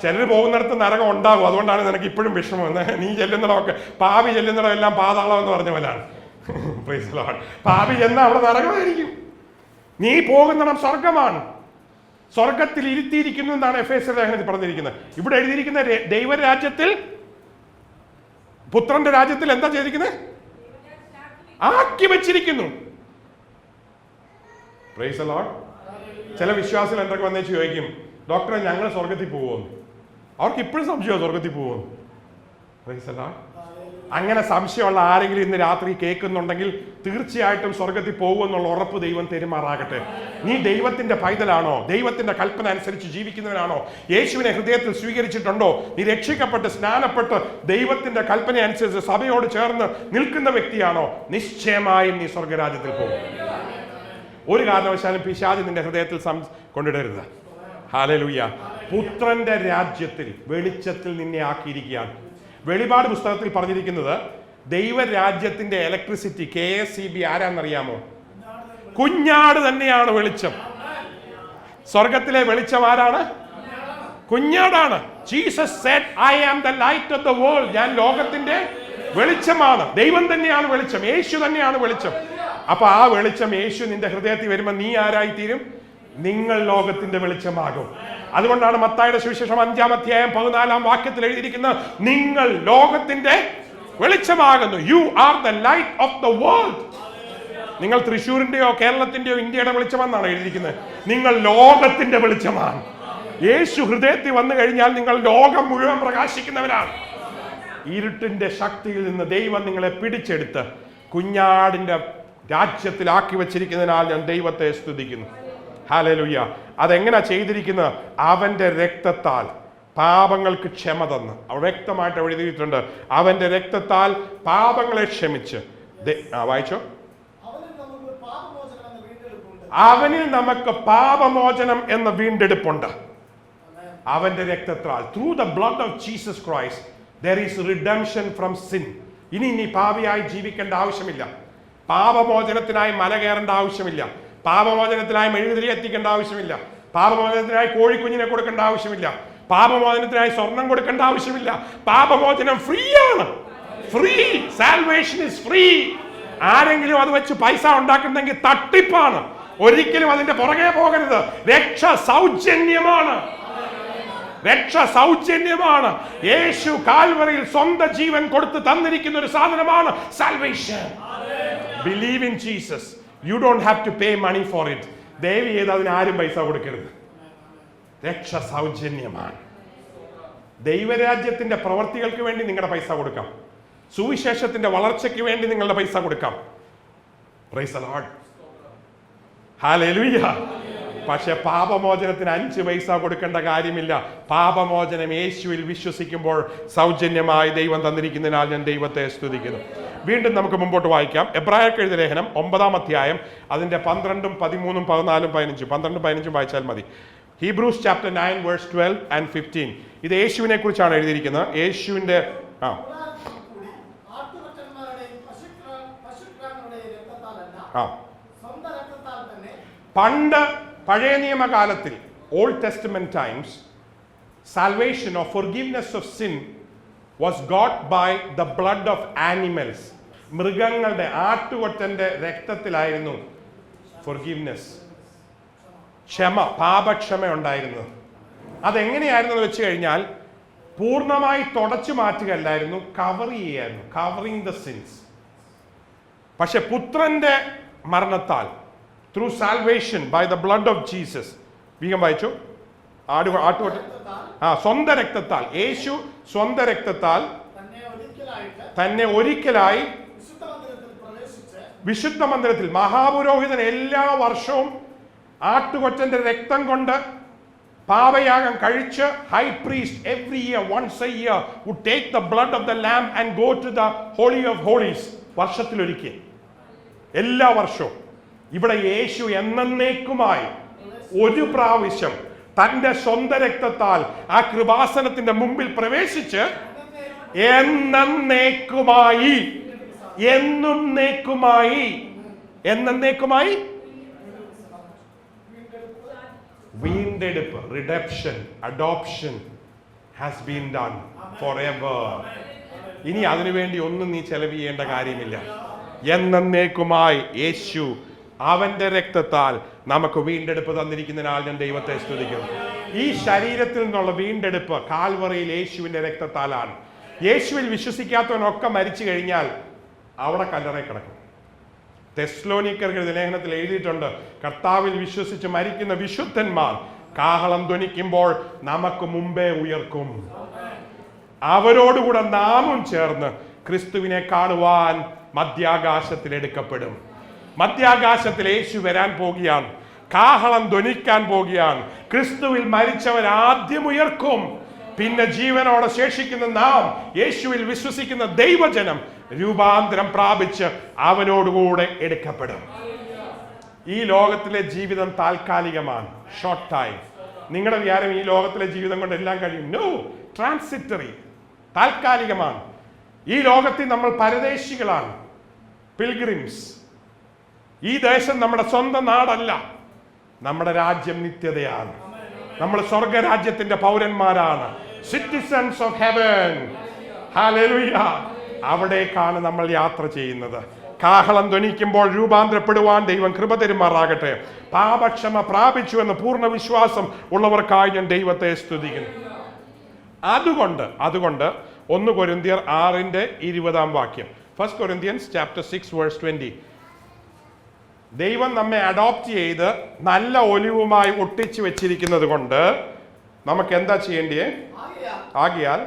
ചിലർ പോകുന്നിടത്ത് നരകം ഉണ്ടാകും. അതുകൊണ്ടാണ് നിനക്ക് ഇപ്പോഴും വിഷമം. നീ ചെല്ലുന്നിടമൊക്കെ, പാപി ചെല്ലുന്നിടം എല്ലാം പാതാളം എന്ന് പറഞ്ഞ പോലാണ്. പാപി ചെന്നാൽ അവിടെ നരകമായിരിക്കും. നീ പോകുന്നിടം സ്വർഗമാണ്. സ്വർഗത്തിൽ ഇരുത്തിയിരിക്കുന്നു എന്നാണ് എഫേസ്യർ ലേഖനത്തിൽ പറഞ്ഞിരിക്കുന്നത്. ഇവിടെ എഴുതിയിരിക്കുന്ന ദൈവരാജ്യത്തിൽ, പുത്രന്റെ രാജ്യത്തിൽ എന്താ ചെയ്തിരിക്കുന്നത്? ആക്കി വെച്ചിരിക്കുന്നു. Price the Lord. ചില വിശ്വാസികൾ എന്തൊക്കെ വന്നേച്ച് ചോദിക്കും, ഡോക്ടറെ ഞങ്ങൾ സ്വർഗത്തിൽ പോകുമെന്ന്. അവർക്ക് ഇപ്പോഴും സംശയമാണ് സ്വർഗത്തിൽ പോകുമെന്ന്. Price the Lord. അങ്ങനെ സംശയമുള്ള ആരെങ്കിലും ഇന്ന് രാത്രി കേൾക്കുന്നുണ്ടെങ്കിൽ തീർച്ചയായിട്ടും സ്വർഗത്തിൽ പോകുമെന്നുള്ള ഉറപ്പ് ദൈവം തെരുമാറാകട്ടെ. നീ ദൈവത്തിന്റെ പൈതലാണോ? ദൈവത്തിന്റെ കൽപ്പന അനുസരിച്ച് ജീവിക്കുന്നവനാണോ? യേശുവിനെ ഹൃദയത്തിൽ സ്വീകരിച്ചിട്ടുണ്ടോ? നീ രക്ഷിക്കപ്പെട്ട് സ്നാനപ്പെട്ട് ദൈവത്തിന്റെ കൽപ്പന അനുസരിച്ച് സഭയോട് ചേർന്ന് നിൽക്കുന്ന വ്യക്തിയാണോ? നിശ്ചയമായും നീ സ്വർഗരാജ്യത്തിൽ പോകും. ഒരു കാരണവശാലും പിശാച് നിന്റെ ഹൃദയത്തിൽ കൊണ്ടിടരുത്. ഹല്ലേലൂയ. പുത്രന്റെ രാജ്യത്തിൽ, വെളിച്ചത്തിൽ നിന്നെ ആക്കിയിരിക്കുകയാണ്. വെളിപാട് പുസ്തകത്തിൽ പറഞ്ഞിരിക്കുന്നത് ദൈവരാജ്യത്തിന്റെ ഇലക്ട്രിസിറ്റി KSEB ആരാന്നറിയാമോ? കുഞ്ഞാട് തന്നെയാണ് വെളിച്ചം. സ്വർഗത്തിലെ വെളിച്ചം ആരാണ്? കുഞ്ഞാടാണ്. Jesus said, I am the light of the world. ഞാൻ ലോകത്തിന്റെ വെളിച്ചമാണ്. ദൈവം തന്നെയാണ് വെളിച്ചം, യേശു തന്നെയാണ് വെളിച്ചം. അപ്പൊ ആ വെളിച്ചം യേശു നിന്റെ ഹൃദയത്തിൽ വരുമ്പോൾ നീ ആരായി തീരും? നിങ്ങൾ ലോകത്തിന്റെ വെളിച്ചമാകും. അതുകൊണ്ടാണ് മത്തായിയുടെ സുവിശേഷം 5-ാം അധ്യായം 14-ാം വാക്യത്തിൽ എഴുതിയിരിക്കുന്നത്, നിങ്ങൾ ലോകത്തിന്റെ വെളിച്ചമാകുന്നു. You are the light of the world. നിങ്ങൾ തൃശ്ശൂരിന്റെയോ കേരളത്തിന്റെയോ ഇന്ത്യയുടെ വെളിച്ചമെന്നാണ് എഴുതിയിരിക്കുന്നത്. നിങ്ങൾ ലോകത്തിന്റെ വെളിച്ചമാണ്. യേശു ഹൃദയത്തിൽ വന്നു കഴിഞ്ഞാൽ നിങ്ങൾ ലോകം മുഴുവൻ പ്രകാശിക്കുന്നവരാണ്. ഇരുട്ടിന്റെ ശക്തിയിൽ നിന്ന് ദൈവം നിങ്ങളെ പിടിച്ചെടുത്ത് കുഞ്ഞാടിന്റെ രാജ്യത്തിലാക്കി വെച്ചിരിക്കുന്നതിനാൽ ഞാൻ ദൈവത്തെ സ്തുതിക്കുന്നു. ഹല്ലേലൂയ. അതെങ്ങനെയാ ചെയ്തിരിക്കുന്നത്? അവന്റെ രക്തത്താൽ പാപങ്ങൾക്ക് ക്ഷമ തന്ന്. വ്യക്തമായിട്ട് എഴുതിയിട്ടുണ്ട്, അവന്റെ രക്തത്താൽ പാപങ്ങളെ ക്ഷമിച്ച്. വായിച്ചോ. അവനിൽ നമുക്ക് പാപമോചനം എന്ന വീണ്ടെടുപ്പുണ്ട്. അവന്റെ രക്തത്താൽ, through the blood of Jesus Christ there is redemption from sin. ഇനി പാപിയായി ജീവിക്കേണ്ട ആവശ്യമില്ല. പാപമോചനത്തിനായി മല കയറേണ്ട ആവശ്യമില്ല. പാപമോചനത്തിനായി മെഴുകുതിരി എത്തിക്കേണ്ട ആവശ്യമില്ല. പാപമോചനത്തിനായി കോഴിക്കുഞ്ഞിനെ കൊടുക്കേണ്ട ആവശ്യമില്ല. പാപമോചനത്തിനായി സ്വർണം കൊടുക്കേണ്ട ആവശ്യമില്ല. പാപമോചനം ഫ്രീ ആണ്. ഫ്രീ. Salvation is free. ആരെങ്കിലും അത് വെച്ച് പൈസ ഉണ്ടാക്കുന്നെങ്കിൽ തട്ടിപ്പാണ്. ഒരിക്കലും അതിന്റെ പുറകെ പോകരുത്. രക്ഷ സൗജന്യമാണ്. രക്ഷ സൗജന്യമാണ്. യേശു കാൽവറിയിൽ സ്വന്തം ജീവൻ കൊടുത്ത് തന്നിരിക്കുന്ന ഒരു സാധനമാണ് salvation. Believe in Jesus. You don't have to pay money for it. ദയവ് ചെയ്ത് അതിന് ആരും പൈസ കൊടുക്കരുത്. രക്ഷ സൗജന്യമാണ്. ദൈവരാജ്യത്തിന്റെ പ്രവർത്തികൾക്ക് വേണ്ടി നിങ്ങളുടെ പൈസ കൊടുക്കാം. സുവിശേഷത്തിന്റെ വളർച്ചയ്ക്ക് വേണ്ടി നിങ്ങളുടെ പൈസ കൊടുക്കാം. Price the Lord. ഹല്ലേലൂയ. പക്ഷെ പാപമോചനത്തിന് 5 പൈസ കൊടുക്കേണ്ട കാര്യമില്ല. പാപമോചനം യേശുവിൽ വിശ്വസിക്കുമ്പോൾ സൗജന്യമായി ദൈവം തന്നിരിക്കുന്നതിനാൽ ഞാൻ ദൈവത്തെ സ്തുതിക്കുന്നു. വീണ്ടും നമുക്ക് മുമ്പോട്ട് വായിക്കാം. എബ്രായർക്ക് എഴുതിയ ലേഖനം 9-ാം അധ്യായം അതിന്റെ 12, 13, 14, 15. 12, 15 വായിച്ചാൽ മതി. Hebrews chapter 9 verse 12 and 15. ഇത് യേശുവിനെ കുറിച്ചാണ് എഴുതിയിരിക്കുന്നത്. യേശുവിന്റെ പണ്ട് പഴയ നിയമകാലത്തിൽ, Old Testament times, salvation or forgiveness of sin was got by the blood of animals. മൃഗങ്ങളുടെ, ആട്ടുകൊറ്റന്റെ രക്തത്തിലായിരുന്നു forgiveness, ക്ഷമ, പാപക്ഷമ ഉണ്ടായിരുന്നു. അതെങ്ങനെയായിരുന്നു എന്ന് വെച്ച് കഴിഞ്ഞാൽ പൂർണ്ണമായി തുടച്ചു മാറ്റുകയല്ലായിരുന്നു, കവർ ചെയ്യായിരുന്നു, കവറിങ് ദ സിൻസ്. പക്ഷെ പുത്രന്റെ മരണത്താൽ, through salvation by the blood of Jesus, വീണ്ടും വായിച്ചു, സ്വന്തം രക്തത്താൽ, യേശു സ്വന്തം രക്തത്താൽ തന്നെ ഒരിക്കലായി വിശുദ്ധ മന്ദിരത്തിൽ, മഹാപുരോഹിതൻ എല്ലാ വർഷവും ആട്ടുകൊറ്റന്റെ രക്തം കൊണ്ട് പാപയാഗം കഴിച്ച്, high priest every year, once a year would take the blood of the lamb and go to the holy of holies. വർഷത്തിലൊരിക്കൽ, എല്ലാ വർഷവും. ഇവിടെ യേശു എന്നേക്കുമായി ഒരു പ്രാവശ്യം തന്റെ സ്വന്തം രക്തത്താൽ ആ കൃപാസനത്തിന്റെ മുമ്പിൽ പ്രവേശിച്ച് എന്നേക്കുമായി വീണ്ടെടുപ്പ്, redemption, adoption has been done for ever. ഇനി അതിനുവേണ്ടി ഒന്നും നീ ചെലവ് ചെയ്യേണ്ട കാര്യമില്ല. എന്നേക്കുമായി യേശു അവന്റെ രക്തത്താൽ നമുക്ക് വീണ്ടെടുപ്പ് തന്നിരിക്കുന്നതിനാൽ ഞാൻ ദൈവത്തെ സ്തുതിക്കുന്നു. ഈ ശരീരത്തിൽ നിന്നുള്ള വീണ്ടെടുപ്പ് കാൽവറിയിൽ യേശുവിന്റെ രക്തത്താലാണ്. യേശുവിൽ വിശ്വസിക്കാത്തവനൊക്കെ മരിച്ചു കഴിഞ്ഞാൽ അവിടെ കല്ലറയിൽ കിടക്കും. തെസ്സലോനിക്കർക്ക് ലേഖനത്തിൽ എഴുതിയിട്ടുണ്ട്, കർത്താവിൽ വിശ്വസിച്ച് മരിക്കുന്ന വിശുദ്ധന്മാർ കാഹളം ധ്വനിക്കുമ്പോൾ നമുക്ക് മുമ്പേ ഉയർക്കും. അവരോടുകൂടെ നാമും ചേർന്ന് ക്രിസ്തുവിനെ കാണുവാൻ മധ്യാകാശത്തിൽ എടുക്കപ്പെടും. മധ്യാകാശത്തിൽ യേശു വരാൻ പോകുകയാണ്. കാഹളം ധ്വനിക്കാൻ പോകുകയാണ്. ക്രിസ്തുവിൽ മരിച്ചവർ ആദ്യം ഉയർക്കും. പിന്നെ ജീവനോടെ ശേഷിക്കുന്ന നാം, യേശുവിൽ വിശ്വസിക്കുന്ന ദൈവജനം, രൂപാന്തരം പ്രാപിച്ച് അവനോടുകൂടെ എടുക്കപ്പെടും. ഈ ലോകത്തിലെ ജീവിതം താൽക്കാലികമാണ്, ഷോർട്ട് ടൈം. നിങ്ങളുടെ വിചാരം ഈ ലോകത്തിലെ ജീവിതം കൊണ്ട് എല്ലാം കഴിയും. നോ, ട്രാൻസിറ്ററി, താൽക്കാലികമാണ്. ഈ ലോകത്തിൽ നമ്മൾ പരദേശികളാണ്, പിൽഗ്രിംസ്. ഈ ദേശം നമ്മുടെ സ്വന്തം നാടല്ല. നമ്മുടെ രാജ്യം നിത്യതയാണ്. നമ്മൾ സ്വർഗരാജ്യത്തിന്റെ പൗരന്മാരാണ്. Citizens of heaven. ഹല്ലേലൂയ. അവിടേക്കാണ് നമ്മൾ യാത്ര ചെയ്യുന്നത്. കാഹളം ധ്വനിക്കുമ്പോൾ രൂപാന്തരപ്പെടുവാൻ ദൈവം കൃപ തരുമാറാകട്ടെ. പാപക്ഷമ പ്രാപിച്ചു എന്ന പൂർണ്ണ വിശ്വാസം ഉള്ളവർക്കായി ഞാൻ ദൈവത്തെ സ്തുതിക്കുന്നു. അതുകൊണ്ട് 1 കൊരിന്ത്യർ 6:20 1 Corinthians chapter 6 verse 20. ദൈവം നമ്മെ അഡോപ്റ്റ് ചെയ്ത് നല്ല ഒലിവുമായി ഒട്ടിച്ചു വെച്ചിരിക്കുന്നത് കൊണ്ട് നമുക്ക് എന്താ ചെയ്യേണ്ടേ? ആകയാൽ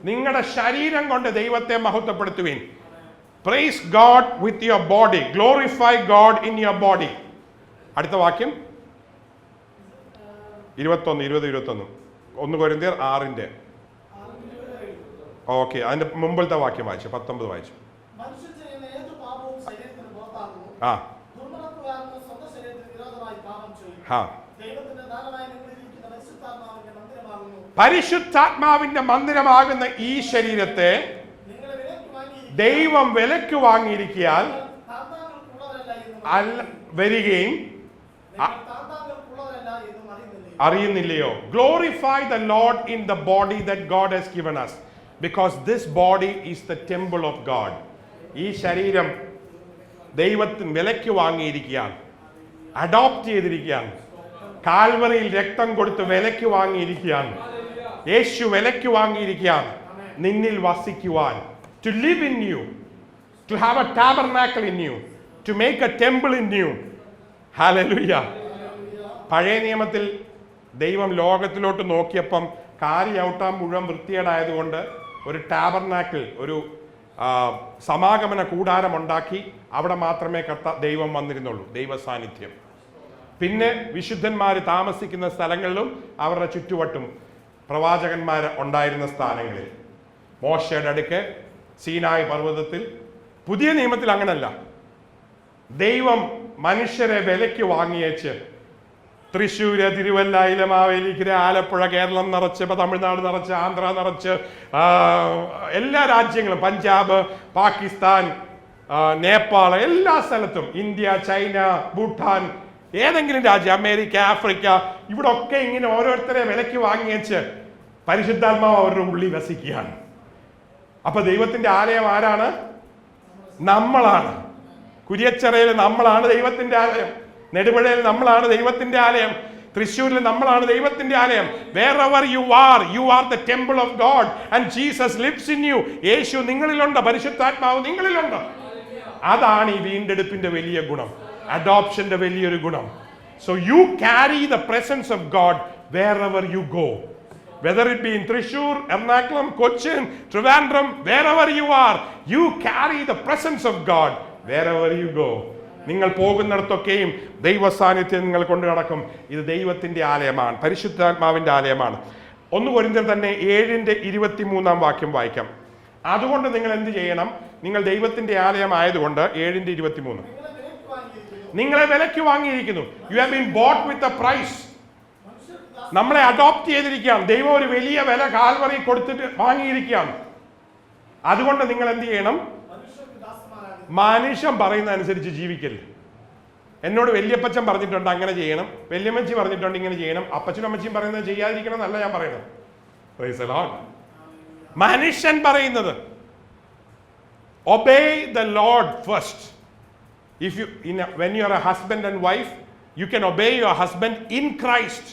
നിങ്ങളുടെ ശരീരം കൊണ്ട് ദൈവത്തെ മഹത്വപ്പെടുത്തുവിൻ. Praise God with your body, glorify God in your body. അടുത്ത വാക്യം 21 1 കൊരിന്ത്യർ 6 ഓക്കെ, അതിന്റെ മുമ്പിലത്തെ വാക്യം വായിച്ചു, 19 വായിച്ചു. പരിശുദ്ധാത്മാവിന്റെ മന്ദിരമാകുന്ന ഈ ശരീരത്തെ ദൈവം വിലക്ക് വാങ്ങിയിരിക്കാൻ വരികയും അറിയുന്നില്ലയോ? Glorify the Lord in the body that God has given us, because this body is the temple of God. ഈ ശരീരം ദൈവത്തിന് വിലക്ക് വാങ്ങിയിരിക്കുകയാണ്, അഡോപ്റ്റ് ചെയ്തിരിക്കുകയാണ്. കാൽവറിയിൽ രക്തം കൊടുത്ത് വിലക്ക് വാങ്ങിയിരിക്കുകയാണ്. യേശു വിലക്ക് വാങ്ങിയിരിക്കുകയാണ് നിന്നിൽ വസിക്കുവാൻ. To live in you, to have a tabernacle in you, to make a temple in you. Hallelujah. പഴയ നിയമത്തിൽ ദൈവം ലോകത്തിലോട്ട് നോക്കിയപ്പം കാര്യൗട്ടാൻ മുഴുവൻ വൃത്തികേടായതുകൊണ്ട് ഒരു ടാബർനാക്കിൾ, ഒരു സമാഗമന കൂടാരം ഉണ്ടാക്കി അവിടെ മാത്രമേ ദൈവം വന്നിരുന്നുള്ളൂ, ദൈവ സാന്നിധ്യം. പിന്നെ വിശുദ്ധന്മാർ താമസിക്കുന്ന സ്ഥലങ്ങളിലും അവരുടെ ചുറ്റുവട്ടും പ്രവാചകന്മാർ ഉണ്ടായിരുന്ന സ്ഥാനങ്ങളിൽ, മോശയുടെ അടുക്ക്, സീനായി പർവ്വതത്തിൽ. പുതിയ നിയമത്തിൽ അങ്ങനല്ല. ദൈവം മനുഷ്യരെ വിലയ്ക്ക് വാങ്ങിയേച്ച് തൃശ്ശൂര്, തിരുവല്ല, മാവേലിക്കര, ആലപ്പുഴ, കേരളം നിറച്ച്, തമിഴ്നാട് നിറച്ച്, ആന്ധ്ര നിറച്ച്, എല്ലാ രാജ്യങ്ങളും, പഞ്ചാബ്, പാകിസ്ഥാൻ, നേപ്പാൾ, എല്ലാ സ്ഥലത്തും, ഇന്ത്യ, ചൈന, ഭൂട്ടാൻ, ഏതെങ്കിലും രാജ്യം, അമേരിക്ക, ആഫ്രിക്ക, ഇവിടെ ഒക്കെ ഇങ്ങനെ ഓരോരുത്തരെ വിലയ്ക്ക് വാങ്ങിയേച്ച് പരിശുദ്ധാത്മാവ് അവരുടെ ഉള്ളിൽ വസിക്കുകയാണ്. അപ്പൊ ദൈവത്തിന്റെ ആലയം ആരാണ്? നമ്മളാണ്. കുരിയച്ചറയിൽ നമ്മളാണ് ദൈവത്തിന്റെ ആലയം. നെടുപുഴയിൽ നമ്മളാണ് ദൈവത്തിന്റെ ആലയം. തൃശ്ശൂരിൽ നമ്മളാണ് ദൈവത്തിന്റെ ആലയം. Wherever you are the temple of God and Jesus lives in you. യേശു നിങ്ങളിലുണ്ട്, പരിശുദ്ധാത്മാവ് നിങ്ങളിലുണ്ട്. അതാണ് ഈ വീണ്ടെടുപ്പിന്റെ വലിയ ഗുണം, അഡോപ്ഷന്റെ വലിയൊരു ഗുണം. So you carry the presence of God wherever you go. Whether it be in Thrissur, Ernakulam, Cochin, Trivandrum, wherever you are, you carry the presence of God wherever you go. നിങ്ങൾ പോകുന്നിടത്തൊക്കെയും ദൈവ സാന്നിധ്യം നിങ്ങൾ കൊണ്ടു നടക്കും. ഇത് ദൈവത്തിന്റെ ആലയമാണ്, പരിശുദ്ധാത്മാവിന്റെ ആലയമാണ്. 1 കൊരിന്ത്യർ തന്നെ 7:23 വായിക്കാം. അതുകൊണ്ട് നിങ്ങൾ എന്ത് ചെയ്യണം? നിങ്ങൾ ദൈവത്തിന്റെ ആലയം ആയതുകൊണ്ട് 7:23 നിങ്ങളെ വിലയ്ക്ക് വാങ്ങിയിരിക്കുന്നു. You have been bought with a price. നമ്മളെ അഡോപ്റ്റ് ചെയ്തിരിക്കുകയാണ്. ദൈവം ഒരു വലിയ വില കാൽവറി കൊടുത്തിട്ട് വാങ്ങിയിരിക്കുകയാണ്. അതുകൊണ്ട് നിങ്ങൾ എന്ത് ചെയ്യണം? മനുഷ്യൻ പറയുന്ന അനുസരിച്ച് ജീവിക്കല്ലേ. എന്നോട് വല്യപ്പച്ചൻ പറഞ്ഞിട്ടുണ്ട് അങ്ങനെ ചെയ്യണം, വല്യമ്മച്ചി പറഞ്ഞിട്ടുണ്ട് ഇങ്ങനെ ചെയ്യണം, അപ്പച്ചനും അമ്മച്ചിയും പറയുന്നത് ചെയ്യാതിരിക്കണം എന്നല്ല ഞാൻ പറയുന്നത്. Price the Lord. മനുഷ്യൻ പറയുന്നത് obey the Lord first. If you when you are a husband and wife, you can obey your husband in Christ.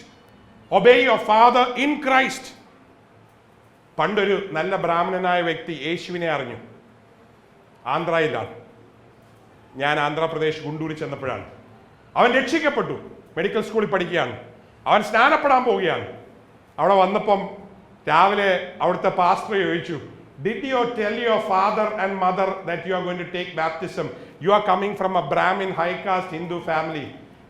Obey your father in Christ. പണ്ടൊരു നല്ല ബ്രാഹ്മണനായ വ്യക്തി യേശുവിനെ അറിഞ്ഞു. ആന്ധ്രയിലാണ്. ഞാൻ ആന്ധ്രാപ്രദേശ് ഗുണ്ടൂരിൽ ചെന്നപ്പോഴാണ്. അവൻ രക്ഷിക്കപ്പെട്ടു. മെഡിക്കൽ സ്കൂളിൽ പഠിക്കുകയാണ്. അവൻ സ്നാനപ്പെടാൻ പോവുകയാണ്. അവിടെ വന്നപ്പം രാവിലെ അവിടുത്തെ പാസ്റ്റർ ചോദിച്ചു, Did you tell your father and mother that you are going to take baptism? You are coming from a Brahmin high caste Hindu family.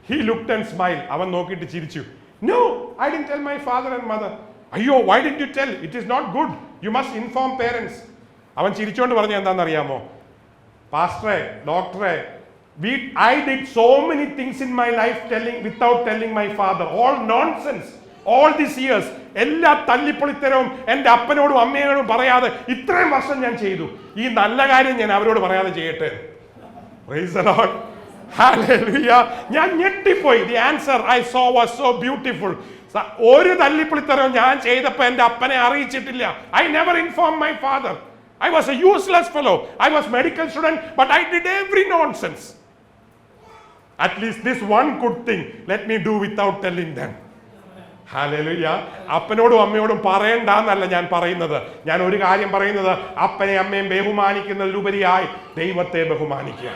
He looked and smiled. അവൻ നോക്കിയിട്ട് ചിരിച്ചു. No, I didn't tell my father and mother. അയ്യോ, why didn't you tell? It is not good. You must inform parents. അവൻ ചിരിച്ചുകൊണ്ട് പറഞ്ഞു എന്താണെന്നറിയാമോ? പാസ്റ്ററെ, ഡോക്ടറെ, I did so many things in my life without telling my father. All nonsense. All these years, എല്ലാ തല്ലിപ്പൊളിത്തരവും എൻ്റെ അപ്പനോടും അമ്മയോടും പറയാതെ ഇത്രയും വർഷം ഞാൻ ചെയ്തു. ഈ നല്ല കാര്യം ഞാൻ അവരോട് പറയാതെ ചെയ്യട്ടെ. Praise the Lord. Hallelujah. ഞാൻ ഞെട്ടിപ്പോയി. The answer I saw was so beautiful. ഒരു തല്ലിപ്പൊളിത്തരവും ഞാൻ ചെയ്തപ്പോൾ എൻ്റെ അപ്പനെ അറിയിച്ചിട്ടില്ല. I never informed my father. I was a useless fellow. I was medical student, but I did every nonsense. At least this one good thing, let me do without telling them. Hallelujah. അപ്പനോടും അമ്മയോടും പറയണ്ടെന്നല്ല ഞാൻ പറയുന്നത്. ഞാൻ ഒരു കാര്യം പറയുന്നത്, അപ്പനെ അമ്മയും ബഹുമാനിക്കുന്നതിലുപരിയായി ദൈവത്തെ ബഹുമാനിക്കുക,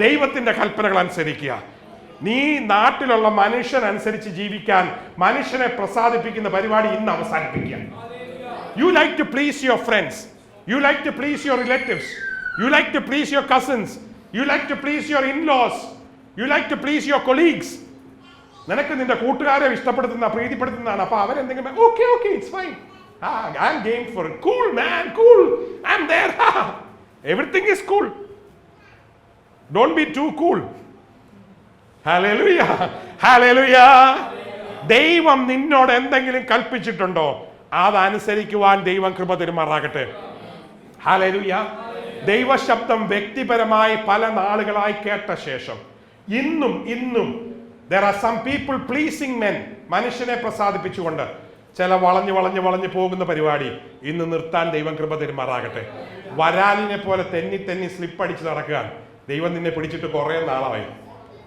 ദൈവത്തിന്റെ കൽപ്പനകൾ അനുസരിക്കുക. നീ നാട്ടിലുള്ള മനുഷ്യനനുസരിച്ച് ജീവിക്കാൻ, മനുഷ്യനെ പ്രസാദിപ്പിക്കുന്ന പരിപാടി ഇന്ന് അവസാനിപ്പിക്കുക. You like to please your friends. You like to please your relatives. You like to please your cousins. You like to please your in-laws. You like to please your colleagues. നിനക്ക് നിന്റെ കൂട്ടുകാരെ ഇഷ്ടപ്പെടുത്തുന്ന, പ്രീതിപ്പെടുത്തുന്നതാണ്. അപ്പൊ അവരെന്തെങ്കിലും okay it's fine, I am game for it, cool man, cool, I am there, everything is cool, don't be too cool. Hallelujah, hallelujah. ദൈവം നിന്നോട് എന്തെങ്കിലും കൽപ്പിച്ചിട്ടുണ്ടോ? അതനുസരിക്കുവാൻ ദൈവം കൃപ തരുമാറാകട്ടെ. ഹല്ലേലൂയ. ദൈവശബ്ദം വ്യക്തിപരമായി പല നാളുകളായി കേട്ട ശേഷം ഇന്നും there are some people pleasing men, മനുഷ്യനെ പ്രസാദിപ്പിച്ചുകൊണ്ട് ചില വളഞ്ഞു പോകുന്ന പരിപാടി ഇന്ന് നിർത്താൻ ദൈവം കൃപ തരുമാറാകട്ടെ. വരാലിനെ പോലെ തെന്നി സ്ലിപ്പ് അടിച്ച് നടക്കുക. ദൈവം നിന്നെ പിടിച്ചിട്ട് കുറെ നാളായി.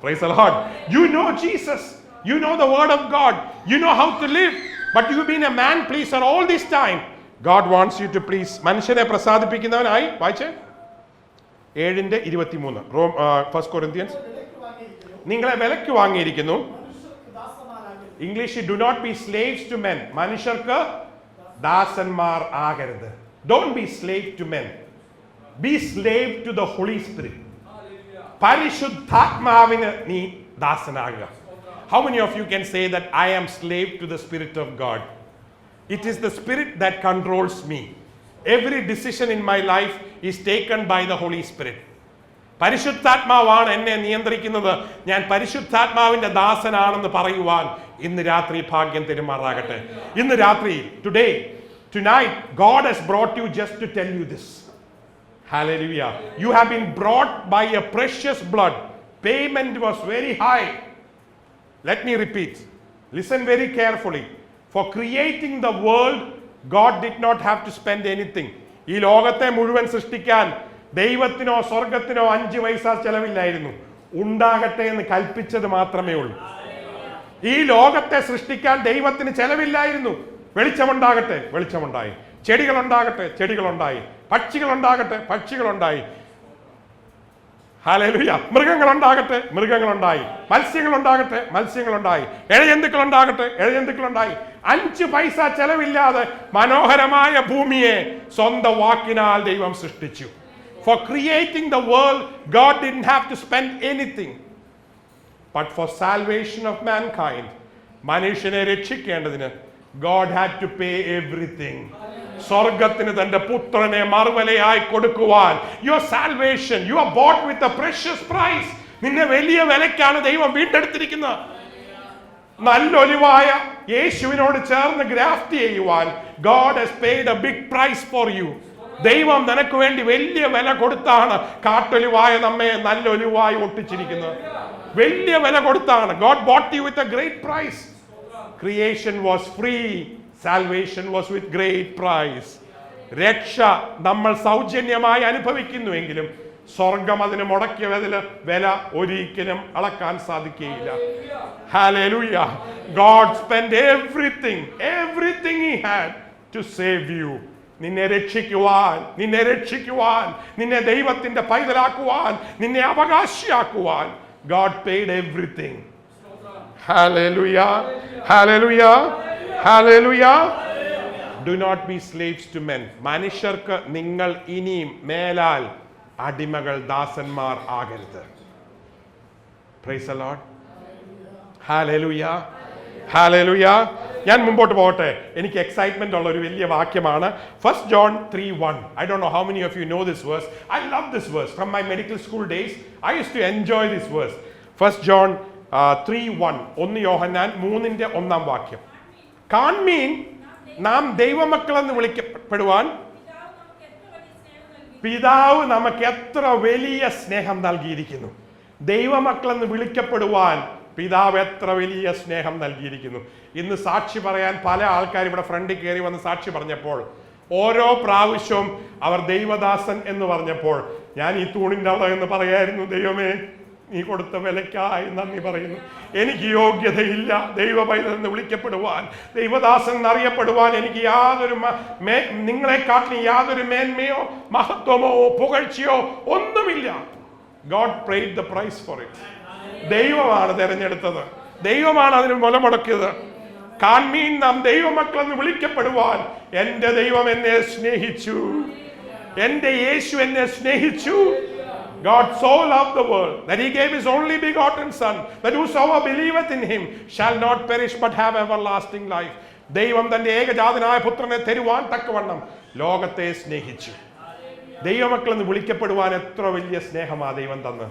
Praise the Lord. You know Jesus. You know the word of God. You know how to live. But you've been a man pleaser all this time. God wants you to please. മനുഷ്യനെ പ്രസാദിപ്പിക്കുന്നവനായി വായിച്ചേ 7:23 First Corinthians. നിങ്ങളെ വിലയ്ക്ക് വാങ്ങിയിരിക്കുന്നു. ഇംഗ്ലീഷിൽ do not be slaves to men. മനുഷ്യർക്ക് ദാസന്മാർ ആകരുത്. Don't be slave to men. Be slave to the Holy Spirit. പരിശുദ്ധാത്മാവിന് നീ ദാസനാകുക. How many of you can say that I am slave to the Spirit of God? It is the Spirit that controls me. Every decision in my life is taken by the Holy Spirit. പരിശുദ്ധാത്മാവാണ് എന്നെ നിയന്ത്രിക്കുന്നത്. ഞാൻ പരിശുദ്ധാത്മാവിന്റെ ദാസനാണെന്ന് പറയുവാൻ ഇന്ന് രാത്രി ഭാഗ്യം തരുമാറാകട്ടെ. ഇന്ന് രാത്രി, tonight, God has brought you just to tell you this. Hallelujah. You have been brought by a precious blood. Payment was very high. Let me repeat. Listen very carefully. For creating the world, God did not have to spend anything. ഈ ലോകത്തെ മുഴുവൻ സൃഷ്ടിക്കാൻ ദൈവത്തിനോ സ്വർഗത്തിനോ 5 പൈസ ചെലവില്ലായിരുന്നു. ഉണ്ടാകട്ടെ എന്ന് കൽപ്പിച്ചത് മാത്രമേ ഉള്ളൂ. ഈ ലോകത്തെ സൃഷ്ടിക്കാൻ ദൈവത്തിന് ചെലവില്ലായിരുന്നു. വെളിച്ചമുണ്ടാകട്ടെ, വെളിച്ചമുണ്ടായി. ചെടികളുണ്ടാകട്ടെ, ചെടികളുണ്ടായി. പക്ഷികളുണ്ടാകട്ടെ, പക്ഷികളുണ്ടായി. ഹല്ലേലൂയ. മൃഗങ്ങളുണ്ടാകട്ടെ, മൃഗങ്ങളുണ്ടായി. മത്സ്യങ്ങളുണ്ടാകട്ടെ, മത്സ്യങ്ങളുണ്ടായി. ഇഴജന്തുക്കളുണ്ടാകട്ടെ, ഇഴജന്തുക്കളുണ്ടായി. 5 പൈസ ചെലവില്ലാതെ മനോഹരമായ ഭൂമിയെ സ്വന്തം വാക്കിനാൽ ദൈവം സൃഷ്ടിച്ചു. For creating the world, God didn't have to spend anything. But for salvation of mankind, മനുഷ്യനെ രക്ഷിക്കേണ്ടതിന് God had to pay everything. സ്വർഗത്തിന് തന്റെ പുത്രനെ മറുവിലയായി കൊടുക്കുവാൻ. Your salvation, you are bought with a precious price. നിന്നെ വലിയ വിലയ്ക്കാണ് ദൈവം വീണ്ടെടുത്തിരിക്കുന്നത്. നല്ലൊലിവായ യേശുവിനോട് ചേർന്ന് ഗ്രാഫ്റ്റ് ചെയ്യുവാൻ God has paid a big price for you. ദൈവം നിനക്ക് വേണ്ടി വലിയ വില കൊടുത്താണ് കാട്ടൊലിവായ നമ്മെ നല്ല ഒലിവായി ഒട്ടിച്ചിരിക്കുന്നത്. വലിയ വില കൊടുത്താണ്. God bought you with a great price. Creation was free. Salvation was with great price. രക്ഷ നമ്മൾ സൗജന്യമായി അനുഭവിക്കുന്നുവെങ്കിലും സ്വർഗം അതിന് മുടക്കിയ വില ഒരിക്കലും അളക്കാൻ സാധിക്കുകയില്ല. Hallelujah. God spent everything he had to save you. നിന്നെ രക്ഷിക്കുവാൻ, നിന്നെ ദൈവത്തിന്റെ പൈതലാക്കുവാൻ, നിന്നെ അവകാശിയാക്കുവാൻ God paid everything. Hallelujah. Hallelujah. Hallelujah. Do not be slaves to men. മനുഷ്യർക്ക് നിങ്ങൾ ഇനിയും മേലാൽ അടിമകൾ, ദാസന്മാർ ആകരുത്. Praise the Lord. Hallelujah. Hallelujah. ഞാൻ മുമ്പോട്ട് പോകട്ടെ. എനിക്ക് എക്സൈറ്റ്മെന്റ് ഉള്ള ഒരു വലിയ വാക്യമാണ്. 1 John 3:1. I don't know how many of you know this verse. I love this verse. From my medical school days, I used to enjoy this verse. 1 John 3:1. 1 യോഹന്നാൻ 3:1 വാക്യം. കാൺമീൻ, നാം ദൈവമക്കളെന്ന് വിളിക്കപ്പെടുവാൻ പിതാവ് നമുക്ക് എത്ര വലിയ സ്നേഹം നൽകിയിരിക്കുന്നു. ദൈവമക്കളെന്ന് വിളിക്കപ്പെടുവാൻ പിതാവ് എത്ര വലിയ സ്നേഹം നൽകിയിരിക്കുന്നു. ഇന്ന് സാക്ഷി പറയാൻ പല ആൾക്കാർ ഇവിടെ ഫ്രണ്ടിൽ കയറി വന്ന് സാക്ഷി പറഞ്ഞപ്പോൾ, ഓരോ പ്രാവശ്യവും അവർ ദൈവദാസൻ എന്ന് പറഞ്ഞപ്പോൾ ഞാൻ ഈ തൂണിൻ്റെ അവിടെ എന്ന് പറയായിരുന്നു, ദൈവമേ നീ കൊടുത്ത വിലയ്ക്കായി നന്ദി പറയുന്നു. എനിക്ക് യോഗ്യതയില്ല ദൈവപൈതലെന്ന് വിളിക്കപ്പെടുവാൻ, ദൈവദാസൻ എന്നറിയപ്പെടുവാൻ. എനിക്ക് യാതൊരു നിങ്ങളെക്കാട്ടിലും യാതൊരു മേന്മയോ മഹത്വമോ പുകഴ്ചയോ ഒന്നുമില്ല. God paid the price for it. ദൈവമാണ് തിരഞ്ഞെടുത്തത്, ദൈവമാണ് അതിന് മുല മുടക്കിയത്. കാൺമീൻ, നാം ദൈവമക്കളെന്ന് വിളിക്കപ്പെടുവാൻ എൻ്റെ ദൈവം എന്നെ സ്നേഹിച്ചു, എൻ്റെ യേശു എന്നെ സ്നേഹിച്ചു. God so loved the world that he gave his only begotten son, that whosoever believeth in him shall not perish but have everlasting life. ദൈവം തന്റെ ഏകജാതനായ പുത്രനെ തരുവാൻ തക്കവണ്ണം ലോകത്തെ സ്നേഹിച്ചു. ദൈവമക്കളെന്ന് വിളിക്കപ്പെടുവാൻ എത്ര വലിയ സ്നേഹമാ ദൈവം തന്ന്.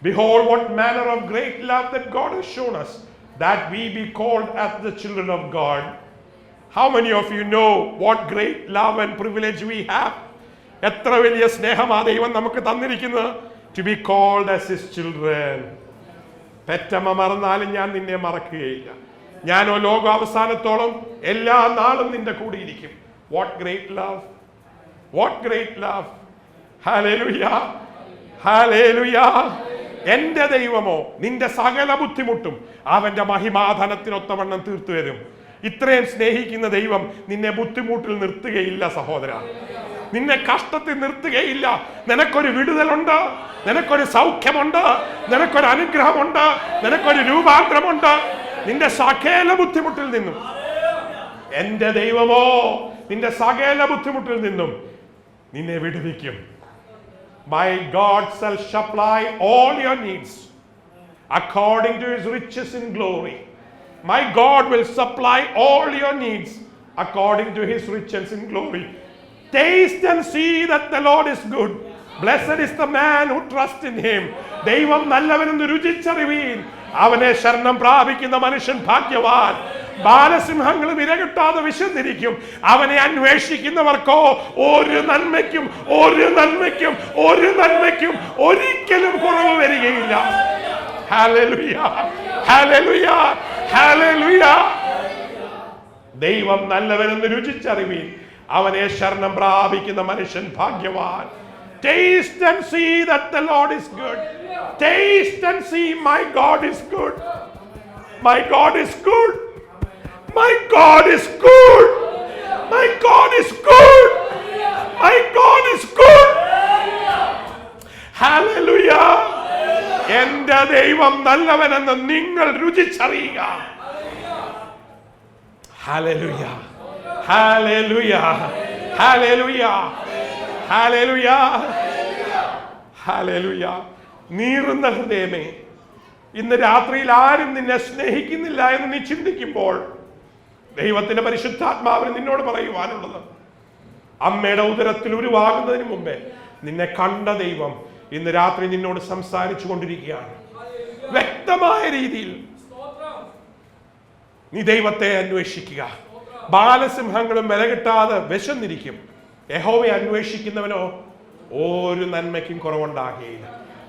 Behold what manner of great love that God has shown us, that we be called as the children of God. How many of you know what great love and privilege we have? എത്ര വലിയ സ്നേഹമാ ദൈവം നമുക്ക് തന്നിരിക്കുന്നത്. To be called as his children. പെറ്റമ്മ മറന്നാലും ഞാൻ നിന്നെ മറക്കുകയില്ല, ഞാനോ ലോകാവസാനത്തോളം എല്ലാ നാളും നിന്റെ കൂടെ ഇരിക്കും. What great love, what great love. Hallelujah, hallelujah. എന്റെ ദൈവമോ നിന്റെ സകല ബുദ്ധിമുട്ടും അവന്റെ മഹിമാധനത്തിനൊത്തവണ്ണം തീർത്തു തരും. ഇത്രയും സ്നേഹിക്കുന്ന ദൈവം നിന്നെ ബുദ്ധിമുട്ടിൽ നിർത്തുകയില്ല സഹോദര, നിന്നെ കഷ്ടത്തിൽ നിർത്തുകയില്ല. നിനക്കൊരു വിടുതലുണ്ട്, നിനക്കൊരു സൗഖ്യമുണ്ട്, നിനക്കൊരു അനുഗ്രഹമുണ്ട്, നിനക്കൊരു രൂപാന്തരമുണ്ട്. നിന്റെ സകല ബുദ്ധിമുട്ടിൽ നിന്നും എന്റെ ദൈവമോ നിന്റെ സകല ബുദ്ധിമുട്ടിൽ നിന്നും നിന്നെ വിടുവിക്കും. My God shall supply all your needs according to his riches in glory. My God will supply all your needs according to his riches in glory. Taste and see that the Lord is good. Blessed is the man who trusts in him. ദൈവം നല്ലവനെന്ന് രുചിച്ചറിവീൻ, അവനെ ശരണം പ്രാപിക്കുന്ന മനുഷ്യൻ ഭാഗ്യവാൻ. ബാലസിംഹങ്ങളും ഇരകിട്ടാതെ വിശന്നിരിക്കും, അവനെ അന്വേഷിക്കുന്നവർക്കോ ഒരു നന്മയ്ക്കും ഒരു നന്മയ്ക്കും ഒരു നന്മയ്ക്കും ഒരിക്കലും കുറവ് വരികയില്ല. Hallelujah, hallelujah, hallelujah. ദൈവം നല്ലവനെന്ന് രുചിച്ചറിവീൻ, അവനെ ശരണം പ്രാപിക്കുന്ന മനുഷ്യൻ ഭാഗ്യവാൻ. Taste and see that the Lord is good. Taste and see, my God is good. My God is good. My God is good. My God is good. My God is good. Hallelujah. എന്റെ ദൈവം നല്ലവനെന്ന് നിങ്ങൾ രുചിച്ചറിയുക. Hallelujah. Hallelujah. Hallelujah. Hallelujah. Hallelujah. നീറുന്ന ഹൃദയമേ, ഇന്ന് രാത്രിയിൽ ആരും നിന്നെ സ്നേഹിക്കുന്നില്ല എന്ന് നീ ചിന്തിക്കുമ്പോൾ ദൈവത്തിന്റെ പരിശുദ്ധാത്മാവിന് നിന്നോട് പറയുവാനുള്ളത്, അമ്മയുടെ ഉദരത്തിൽ ഉരുവാകുന്നതിന് മുമ്പേ നിന്നെ കണ്ട ദൈവം ഇന്ന് രാത്രി നിന്നോട് സംസാരിച്ചു കൊണ്ടിരിക്കുകയാണ്. വ്യക്തമായ രീതിയിൽ നീ ദൈവത്തെ അന്വേഷിക്കുക. ബാലസിംഹങ്ങളും വിലകിട്ടാതെ വിശന്നിരിക്കും, യഹോവയെ അന്വേഷിക്കുന്നവനോ ഒരു നന്മയ്ക്കും കുറവുണ്ടാകുകയില്ല.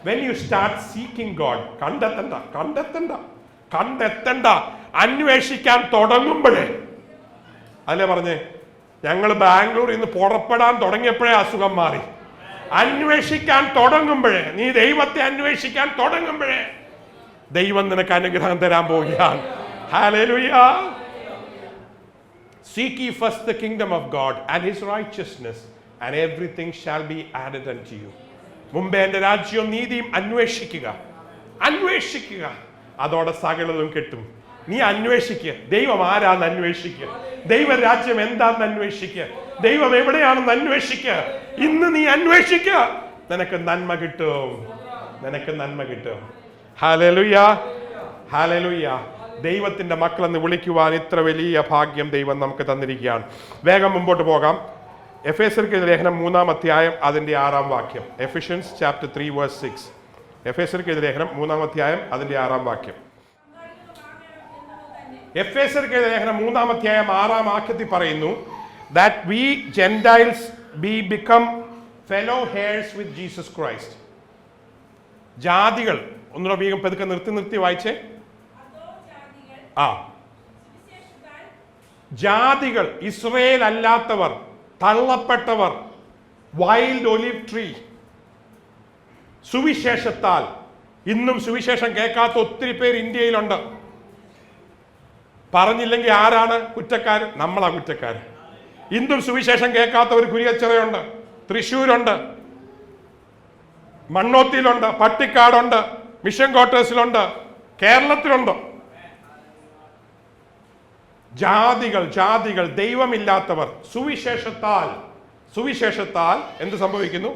When you start seeking God, കണ്ടെത്തണ്ട, അന്വേഷിക്കാൻ തുടങ്ങുമ്പോഴേ, അല്ലേ പറഞ്ഞേ, ഞങ്ങൾ ബാംഗ്ലൂരിൽ നിന്ന് പുറപ്പെടാൻ തുടങ്ങിയപ്പോഴേ അസുഖം മാറി. അന്വേഷിക്കാൻ തുടങ്ങുമ്പോഴേ, നീ ദൈവത്തെ അന്വേഷിക്കാൻ തുടങ്ങുമ്പോഴേ ദൈവം നിനക്ക് അനുഗ്രഹം തരാൻ പോവുകയാണ്. Hallelujah. Seek ye first the kingdom of God and his righteousness, and everything shall be added unto you. മുമ്പേ എന്റെ രാജ്യവും നീതിയും അന്വേഷിക്കുക, അതോടെ സകലതും കിട്ടും. നീ അന്വേഷിക്കുക, ദൈവം ആരാന്ന് അന്വേഷിക്കുക, ദൈവരാജ്യം എന്താന്ന് അന്വേഷിക്കുക, ദൈവം എവിടെയാണെന്ന് അന്വേഷിക്കുക. ഇന്ന് നീ അന്വേഷിക്കുക, നിനക്ക് നന്മ കിട്ടും, നിനക്ക് നന്മ കിട്ടും. Hallelujah, hallelujah. ദൈവത്തിന്റെ മക്കളെന്ന് വിളിക്കുവാൻ ഇത്ര വലിയ ഭാഗ്യം ദൈവം നമുക്ക് തന്നിരിക്കുകയാണ്. വേഗം മുമ്പോട്ട് പോകാം. എഫേസ്യർക്ക് ലേഖനം 3-ാം അധ്യായം അതിന്റെ 6-ാം വാക്യം. Ephesians chapter 3 verse 6. എഫേസ്യർക്ക് ലേഖനം 3-ാം അധ്യായം അതിന്റെ 6-ാം വാക്യം. എഫേസ്യർക്ക് എഴുതിയ ലേഖനം 3-ാം അധ്യായം 6-ാം വാക്യത്തിൽ പറയുന്നു that we Gentiles be become fellow heirs with Jesus Christ. ജാതികൾ ഒന്നുകൂടെ വേഗം പതുക്കെ നിർത്തി വായിച്ചേ. ജാതികൾ, ഇസ്രായേൽ അല്ലാത്തവർ, തള്ളപ്പെട്ടവർ, വൈൽഡ് ഒലിവ് ട്രീ, സുവിശേഷത്താൽ. ഇന്നും സുവിശേഷം കേൾക്കാത്ത ഒത്തിരി പേര് ഇന്ത്യയിലുണ്ട്. പറഞ്ഞില്ലെങ്കിൽ ആരാണ് കുറ്റക്കാരൻ? നമ്മളാ കുറ്റക്കാരൻ. ഇന്നും സുവിശേഷം കേൾക്കാത്തവർ കുരിയച്ചിറയുണ്ട്, തൃശ്ശൂരുണ്ട്, മണ്ണോത്തിയിലുണ്ട്, പട്ടിക്കാടുണ്ട്, മിഷൻ ക്വാർട്ടേഴ്സിലുണ്ട്, കേരളത്തിലുണ്ട്. ജാതികൾ ദൈവമില്ലാത്തവർ സുവിശേഷത്താൽ എന്ത് സംഭവിക്കുന്നു?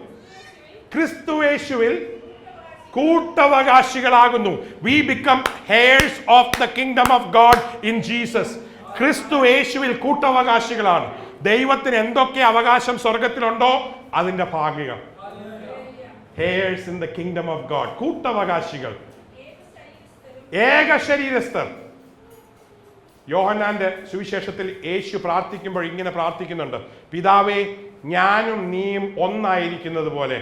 ക്രിസ്തുയേശുവിൽ കൂട്ടവകാശികളാകുന്നു. We become heirs of the kingdom of God in Jesus. ക്രിസ്തുയേശുവിൽ കൂട്ടവകാശികളാണ്. ദൈവത്തിന് എന്തൊക്കെ അവകാശം സ്വർഗത്തിലുണ്ടോ അതിന്റെ ഭാഗികം. heirs in the kingdom of God. കൂട്ടവകാശികൾ, ഏക ശരീരസ്ഥർ. യോഹന്നാന്റെ സുവിശേഷത്തിൽ യേശു പ്രാർത്ഥിക്കുമ്പോൾ ഇങ്ങനെ പ്രാർത്ഥിക്കുന്നുണ്ട്: പിതാവേ, ഞാനും നീയും ഒന്നായിരിക്കുന്നത് പോലെ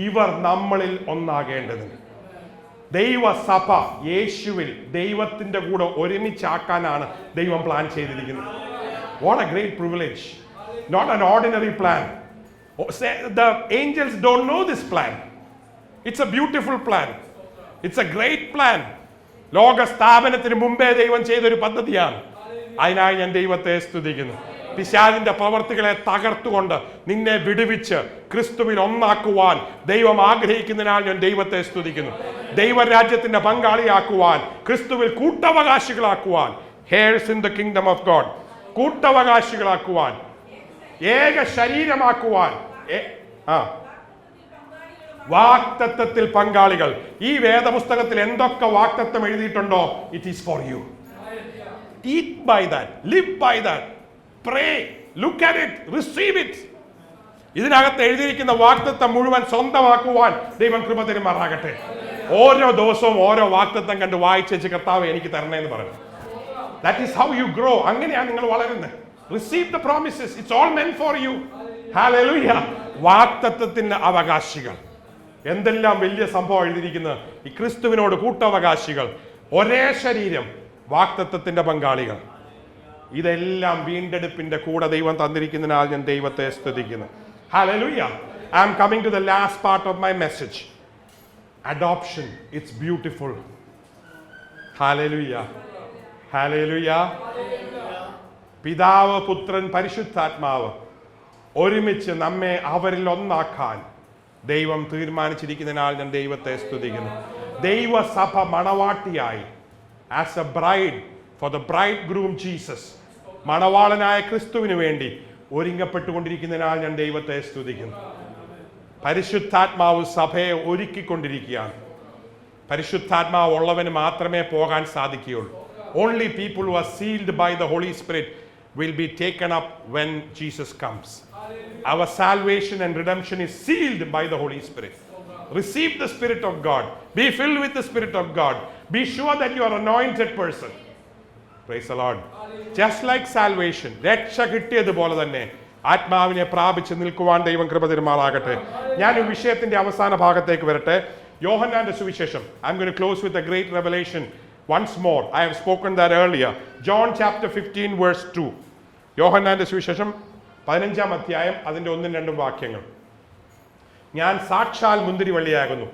ഇവർ നമ്മളിൽ ഒന്നാകേണ്ടതിന്. ദൈവസഭ യേശുവിൽ ദൈവത്തിന്റെ കൂടെ ഒരുമിച്ചാക്കാനാണ് ദൈവം പ്ലാൻ ചെയ്തിരിക്കുന്നത്. What a great privilege. Not an ordinary plan. The angels don't know this plan. It's a beautiful plan. It's a great plan. ലോക സ്ഥാപനത്തിന് മുമ്പേ ദൈവം ചെയ്തൊരു പദ്ധതിയാണ്. അതിനായി ഞാൻ ദൈവത്തെ സ്തുതിക്കുന്നു. പിശാചിന്റെ പ്രവർത്തികളെ തകർത്തുകൊണ്ട് നിന്നെ വിടുവിച്ച് ക്രിസ്തുവിൽ ഒന്നാക്കുവാൻ ദൈവം ആഗ്രഹിക്കുന്നതിനാൽ ഞാൻ ദൈവത്തെ സ്തുതിക്കുന്നു. ദൈവരാജ്യത്തിന്റെ പങ്കാളിയാക്കുവാൻ, ക്രിസ്തുവിൽ കൂട്ടവകാശികളാക്കുവാൻ, heirs in the kingdom of God, കൂട്ടവകാശികളാക്കുവാൻ, ഏക ശരീരമാക്കുവാൻ, വാഗ്ദത്തത്തിൽ പങ്കാളികൾ. ഈ വേദപുസ്തകത്തിൽ എന്തൊക്കെ വാഗ്ദത്തം എഴുതിയിട്ടുണ്ടോ, it is for you. Eat by that, live by that, pray, look at it, receive it. ഇതിനകത്ത് എഴുതിയിരിക്കുന്ന വാഗ്ദത്തം മുഴുവൻ സ്വന്തമാക്കുവാൻ ദൈവം കൃപ തരുമാറാകട്ടെ. ഓരോ ദിവസവും ഓരോ വാഗ്ദത്തം കണ്ട് വായിച്ചു കർത്താവ് എനിക്ക് തരണേന്ന് പറഞ്ഞു. That is how you grow. അങ്ങനെയാണ് നിങ്ങൾ വളരുന്നത്. Receive the promises. It's all meant for you. Hallelujah. വാഗ്ദത്തത്തിന്റെ അവകാശികൾ. എന്തെല്ലാം വലിയ സംഭവം എഴുതിയിരിക്കുന്നത്. ഈ ക്രിസ്തുവിനോട് കൂട്ടവകാശികൾ, ഒരേ ശരീരം, വാഗ്ദത്തത്തിന്റെ പങ്കാളികൾ. ഇതെല്ലാം വീണ്ടെടുപ്പിന്റെ കൂടെ ദൈവം തന്നിരിക്കുന്നതിനാൽ ഞാൻ ദൈവത്തെ സ്തുതിക്കുന്നു. Hallelujah. I am coming to the last part of my message. Adoption. It's beautiful. Hallelujah. Hallelujah. പിതാവ്, പുത്രൻ, പരിശുദ്ധാത്മാവ് ഒരുമിച്ച് നമ്മെ അവരിൽ ഒന്നാക്കാൻ ദൈവം തീരുമാനിച്ചിരിക്കുന്നതിനാൽ ഞാൻ ദൈവത്തെ സ്തുതിക്കുന്നു. ദൈവസഭ മണവാട്ടിയായി, as a bride for the bridegroom Jesus, മണവാളനായ ക്രിസ്തുവിന് വേണ്ടി ഒരുങ്ങപ്പെട്ടുകൊണ്ടിരിക്കുന്നതിനാൽ ഞാൻ ദൈവത്തെ സ്തുതിക്കുന്നു. പരിശുദ്ധാത്മാവ് സഭയെ ഒരുക്കിക്കൊണ്ടിരിക്കുകയാണ്. പരിശുദ്ധാത്മാവ് ഉള്ളവന് മാത്രമേ പോകാൻ സാധിക്കുകയുള്ളൂ. Only people who are sealed by the Holy Spirit will be taken up when Jesus comes. Our salvation and redemption is sealed by the Holy Spirit. Receive the Spirit of God. Be filled with the Spirit of God. Be sure that you are an anointed person. Praise the Lord. Just like salvation, രക്ഷ കിട്ടിയതുപോലെ തന്നെ ആത്മാവിനെ പ്രാപിച്ച് നിൽക്കുവാൻ ദൈവം കൃപ തരുമാറാകട്ടെ. ഞാൻ ഈ വിഷയത്തിന്റെ അവസാന ഭാഗത്തേക്ക് വരട്ടെ. യോഹന്നാന്റെ സുവിശേഷം. I'm going to close with a great revelation once more. I have spoken that earlier. John chapter 15 verse 2. യോഹന്നാന്റെ സുവിശേഷം 15-ാം അധ്യായം അതിന്റെ 1-2 വാക്യങ്ങൾ. ഞാൻ സാക്ഷാൽ മുന്തിരിവള്ളിയാകുന്നു.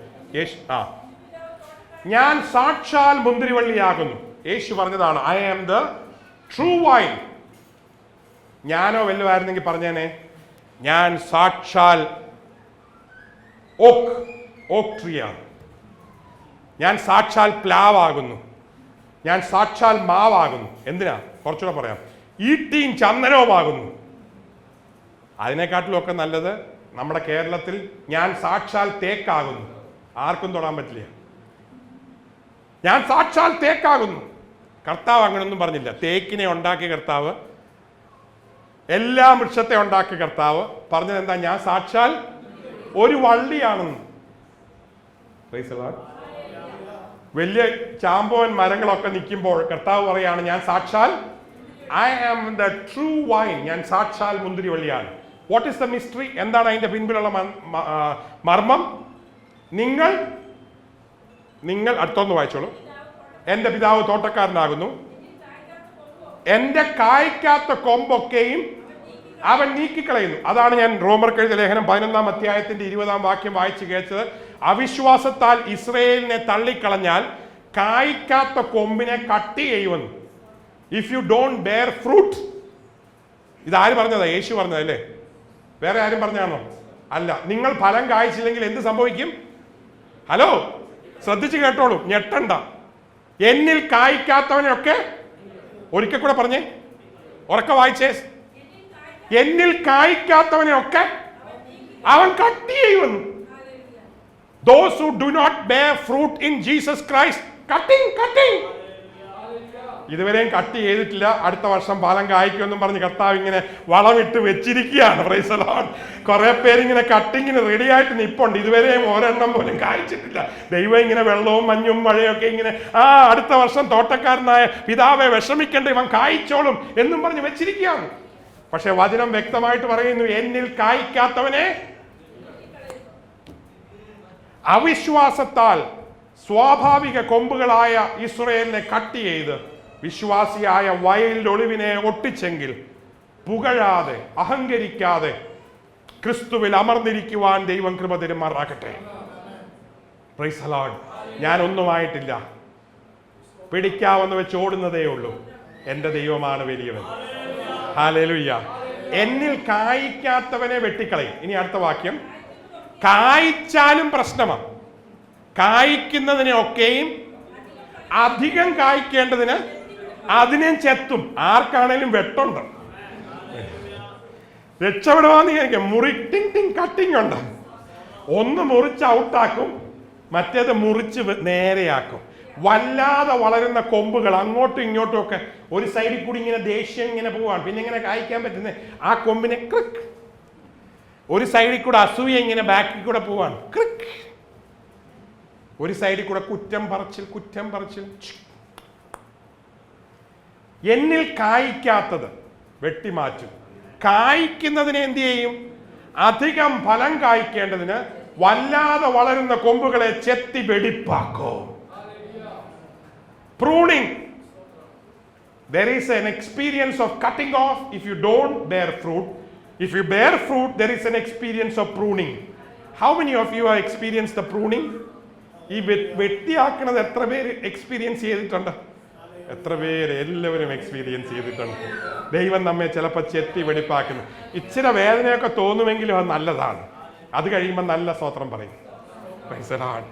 ഞാൻ സാക്ഷാൽ മുന്തിരിവള്ളിയാകുന്നു. യേശു പറഞ്ഞതാണ്, I am the true vine. ഞാനോ വല്ലതായിരുന്നെങ്കിൽ പറഞ്ഞേനെ, ഞാൻ സാക്ഷാൽ ഓക്ക് ട്രീയാണ്. ഞാൻ സാക്ഷാൽ പ്ലാവാകുന്നു. ഞാൻ സാക്ഷാൽ മാവാകുന്നു. എന്തിനാ? കുറച്ചുകൂടെ പറയാം. ഈട്ടിയും ചന്ദനവുമാകുന്നു. അതിനെക്കാട്ടിലും ഒക്കെ നല്ലത് നമ്മുടെ കേരളത്തിൽ ഞാൻ സാക്ഷാൽ തേക്കാകുന്നു. ആർക്കും തൊടാൻ പറ്റില്ല. ഞാൻ സാക്ഷാൽ തേക്കാകുന്നു. കർത്താവ് അങ്ങനൊന്നും പറഞ്ഞില്ല. തേക്കിനെ ഉണ്ടാക്കിയ കർത്താവ്, എല്ലാ വൃക്ഷത്തെ ഉണ്ടാക്കിയ കർത്താവ് പറഞ്ഞത് എന്താ? ഞാൻ സാക്ഷാൽ ഒരു വള്ളിയാണെന്ന്. വലിയ ചാമ്പോൻ മരങ്ങളൊക്കെ നിൽക്കുമ്പോൾ കർത്താവ് പറയാണ്, ഞാൻ സാക്ഷാൽ I am the true vine, ഞാൻ സാക്ഷാൽ മുന്തിരിവള്ളിയാണ്. What is the mystery? എന്താണ് അതിന്റെ പിൻപിലുള്ള മർമ്മം? നിങ്ങൾ അടുത്തൊന്ന് വായിച്ചോളൂ. എൻ്റെ പിതാവ് തോട്ടക്കാരനാകുന്നു, എൻ്റെ കായ്ക്കാത്ത കൊമ്പൊക്കെയും അവൻ നീക്കിക്കളയുന്നു. അതാണ് ഞാൻ റോമർക്ക് എഴുതിയ ലേഖനം 11-ാം അധ്യായത്തിന്റെ 20-ാം വാക്യം വായിച്ചു കേട്ടത്. അവിശ്വാസത്താൽ ഇസ്രയേലിനെ തള്ളിക്കളഞ്ഞാൽ കായ്ക്കാത്ത കൊമ്പിനെ കട്ട് ചെയ്യുമെന്ന്. If you don't bear fruit. ഇതാര് പറഞ്ഞതാ? യേശു പറഞ്ഞതല്ലേ? വേറെ ആരും പറഞ്ഞാണോ? അല്ല. നിങ്ങൾ ഫലം കായ്ച്ചില്ലെങ്കിൽ എന്ത് സംഭവിക്കും? ഹലോ, ശ്രദ്ധിച്ച് കേട്ടോളൂ, ഞെട്ടണ്ട. എന്നിൽ കായ്ക്കാത്തവനൊക്കെ, ഒരിക്കൽ കൂടെ പറഞ്ഞേ, ഉറക്ക വായിച്ചേ, എന്നിൽ കായ്ക്കാത്തവനെയൊക്കെ അവൻ കട്ട് ചെയ്യുമെന്ന്. Those who do not bear fruit in Jesus Christ, cutting. ഇതുവരെയും കട്ട് ചെയ്തിട്ടില്ല, അടുത്ത വർഷം ഫലം കായ്ക്കുമെന്നും പറഞ്ഞ് കർത്താവ് ഇങ്ങനെ വളമിട്ട് വെച്ചിരിക്കുകയാണ്. Price the Lord. കുറെ പേരിങ്ങനെ കട്ടിങ്ങിന് റെഡി ആയിട്ട് നിപ്പുണ്ട്, ഇതുവരെയും ഒരെണ്ണം പോലും കായ്ച്ചിട്ടില്ല. ദൈവം ഇങ്ങനെ വെള്ളവും മഞ്ഞും മഴയൊക്കെ ഇങ്ങനെ അടുത്ത വർഷം തോട്ടക്കാരനായ പിതാവെ വിഷമിക്കേണ്ട, ഇവൻ കായ്ച്ചോളും എന്നും പറഞ്ഞ് വെച്ചിരിക്കുകയാണ്. പക്ഷെ വചനം വ്യക്തമായിട്ട് പറയുന്നു, എന്നിൽ കായ്ക്കാത്തവനെ. അവിശ്വാസത്താൽ സ്വാഭാവിക കൊമ്പുകളായ ഇസ്രായേലിനെ കട്ട് ചെയ്ത് വിശ്വാസിയായ വയലിൽ ഒളിവിനെ ഒട്ടിച്ചെങ്കിൽ പുകഴാതെ അഹങ്കരിക്കാതെ ക്രിസ്തുവിൽ അമർന്നിരിക്കുവാൻ ദൈവം കൃപ തരുമാറാകട്ടെ. Praise the Lord. ഞാനൊന്നുമായിട്ടില്ല, പിടിക്കാവെന്ന് വെച്ച് ഓടുന്നതേ ഉള്ളൂ. എൻ്റെ ദൈവമാണ് വലിയവൻ. ഹല്ലേലൂയ. എന്നിൽ കായ്ക്കാത്തവനെ വെട്ടിക്കളയും. ഇനി അടുത്ത വാക്യം, കായ്ച്ചാലും പ്രശ്നമാണ്. കായ്ക്കുന്നതിനെ ഒക്കെയും അധികം കായ്ക്കേണ്ടതിന് അതിനെ ചെത്തും. ആർക്കാണേലും വെട്ടുണ്ട്, രക്ഷപ്പെടുവാന്ന് വിചാരിക്കും. കട്ടിങ് ഉണ്ട്. ഒന്ന് മുറിച്ച് ഔട്ടാക്കും, മറ്റേത് മുറിച്ച് നേരെയാക്കും. വല്ലാതെ വളരുന്ന കൊമ്പുകൾ അങ്ങോട്ടും ഇങ്ങോട്ടും ഒക്കെ ഒരു സൈഡിൽ കൂടി ഇങ്ങനെ ദേഷ്യം ഇങ്ങനെ പോവാണ്. പിന്നെ ഇങ്ങനെ കായ്ക്കാൻ പറ്റുന്നത് ആ കൊമ്പിനെ ക്രിക്ക്. ഒരു സൈഡിൽ കൂടെ അസൂയ ഇങ്ങനെ ബാക്കിൽ കൂടെ പോവാണ്, ക്രിക്ക്. ഒരു സൈഡിൽ കൂടെ കുറ്റം പറച്ചിൽ. എന്നിൽ കായ്ക്കാത്തത് വെട്ടിമാറ്റും, കായ്ക്കുന്നതിനെ എന്ത് ചെയ്യും? അധികം ഫലം കായ്ക്കേണ്ടതിന് വല്ലാതെ വളരുന്ന കൊമ്പുകളെ ചെത്തി വെടിപ്പാക്കും. Pruning. There is an experience of cutting off if you don't bear fruit. If you bear fruit, there is an experience of pruning. How many of you have experienced the pruning? ഈ വെട്ടിയാക്കുന്നത് എത്ര പേര് experience ചെയ്തിട്ടുണ്ട്? എത്ര പേര്? എല്ലാവരും experience ചെയ്തിട്ടുണ്ട്. ദൈവം നമ്മെ ചിലപ്പോൾ ചെത്തി വെടിപ്പാക്കുന്നു. ഇച്ചിരി വേദനയൊക്കെ തോന്നുമെങ്കിലും അത് നല്ലതാണ്. അത് കഴിയുമ്പോൾ നല്ല സ്തോത്രം പറയും. Price the Lord.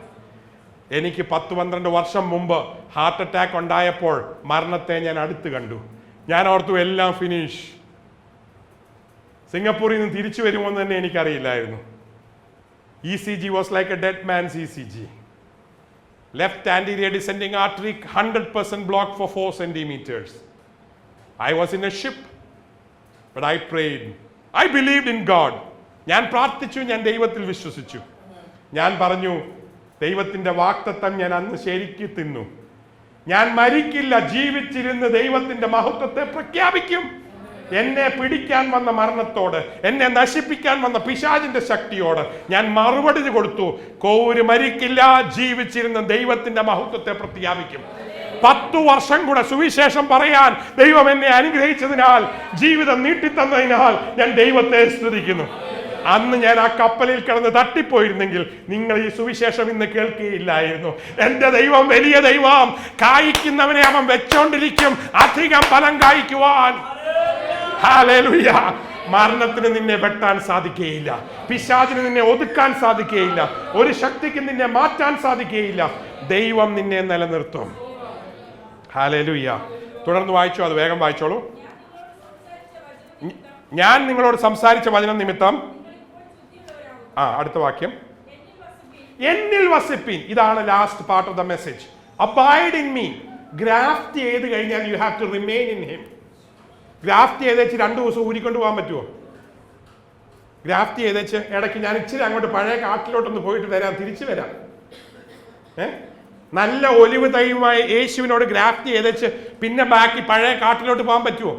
എനിക്ക് 10-12 വർഷം മുമ്പ് ഹാർട്ട് അറ്റാക്ക് ഉണ്ടായപ്പോൾ മരണത്തെ ഞാൻ അടുത്ത് കണ്ടു. ഞാൻ ഓർത്തു എല്ലാം ഫിനിഷ്. സിംഗപ്പൂരിൽ നിന്ന് തിരിച്ചു വരുമെന്ന് തന്നെ എനിക്കറിയില്ലായിരുന്നു. ECG was like A dead man's ECG. Left anterior descending artery 100% blocked for 4 centimeters. I was in a ship, but I prayed. I believed in God. ഞാൻ പ്രാർത്ഥിച്ചു, ഞാൻ ദൈവത്തിൽ വിശ്വസിച്ചു. ഞാൻ പറഞ്ഞു, ദൈവത്തിന്റെ വാഗ്ദത്തം ഞാൻ അന്ന് ശരിക്ക് തിന്നു. ഞാൻ മരിക്കില്ല, ജീവിച്ചിരുന്ന് ദൈവത്തിന്റെ മഹത്വത്തെ പ്രഖ്യാപിക്കും. എന്നെ പിടിക്കാൻ വന്ന മരണത്തോട്, എന്നെ നശിപ്പിക്കാൻ വന്ന പിശാചിന്റെ ശക്തിയോട് ഞാൻ മറുപടി കൊടുത്തു. കോവൂര് മരിക്കില്ല, ജീവിച്ചിരുന്ന് ദൈവത്തിന്റെ മഹത്വത്തെ പ്രഖ്യാപിക്കും. 10 വർഷം കൂടെ സുവിശേഷം പറയാൻ ദൈവം എന്നെ അനുഗ്രഹിച്ചതിനാൽ, ജീവിതം നീട്ടിത്തന്നതിനാൽ ഞാൻ ദൈവത്തെ സ്തുതിക്കുന്നു. അന്ന് ഞാൻ ആ കപ്പലിൽ കിടന്ന് തട്ടിപ്പോയിരുന്നെങ്കിൽ നിങ്ങൾ ഈ സുവിശേഷം ഇന്ന് കേൾക്കുകയില്ലായിരുന്നു. എന്റെ ദൈവം വലിയ ദൈവം. കായ്ക്കുന്നവനെ അവൻ വെച്ചോണ്ടിരിക്കും, അധികം ഫലം കായ്ക്കുവാൻ. ഹല്ലേലൂയ. മരണത്തിന് നിന്നെ വെട്ടാൻ സാധിക്കുകയില്ല, പിശാചിന് നിന്നെ ഒതുക്കാൻ സാധിക്കുകയില്ല, ഒരു ശക്തിക്ക് നിന്നെ മാറ്റാൻ സാധിക്കുകയില്ല. ദൈവം നിന്നെ നിലനിർത്തും. ഹല്ലേലൂയ. തുടർന്ന് വായിച്ചോ, അത് വേഗം വായിച്ചോളൂ. ഞാൻ നിങ്ങളോട് സംസാരിച്ച വചനം നിമിത്തം. അടുത്ത വാക്യം, എന്നിൽ വസിപ്പിൻ. ഇതാണ് last part of the message. Abide in me. Graft ചെയ്ത് കഴിഞ്ഞാൽ you have to remain in him. Graft ചെയ്തേച്ച് 2 ദിവസം ഊരിക്കൊണ്ട് പോകാൻ പറ്റുമോ? ഗ്രാഫ്റ്റ് ചെയ്തേച്ച് ഇടയ്ക്ക് ഞാൻ ഇച്ചിരി അങ്ങോട്ട് പഴയ കാട്ടിലോട്ടൊന്ന് പോയിട്ട് വരാം, തിരിച്ചു വരാം. നല്ല ഒലിവ് തൈയുമായി യേശുവിനോട് ഗ്രാഫ്റ്റ് ചെയ്തേച്ച് പിന്നെ ബാക്കി പഴയ കാട്ടിലോട്ട് പോകാൻ പറ്റുമോ?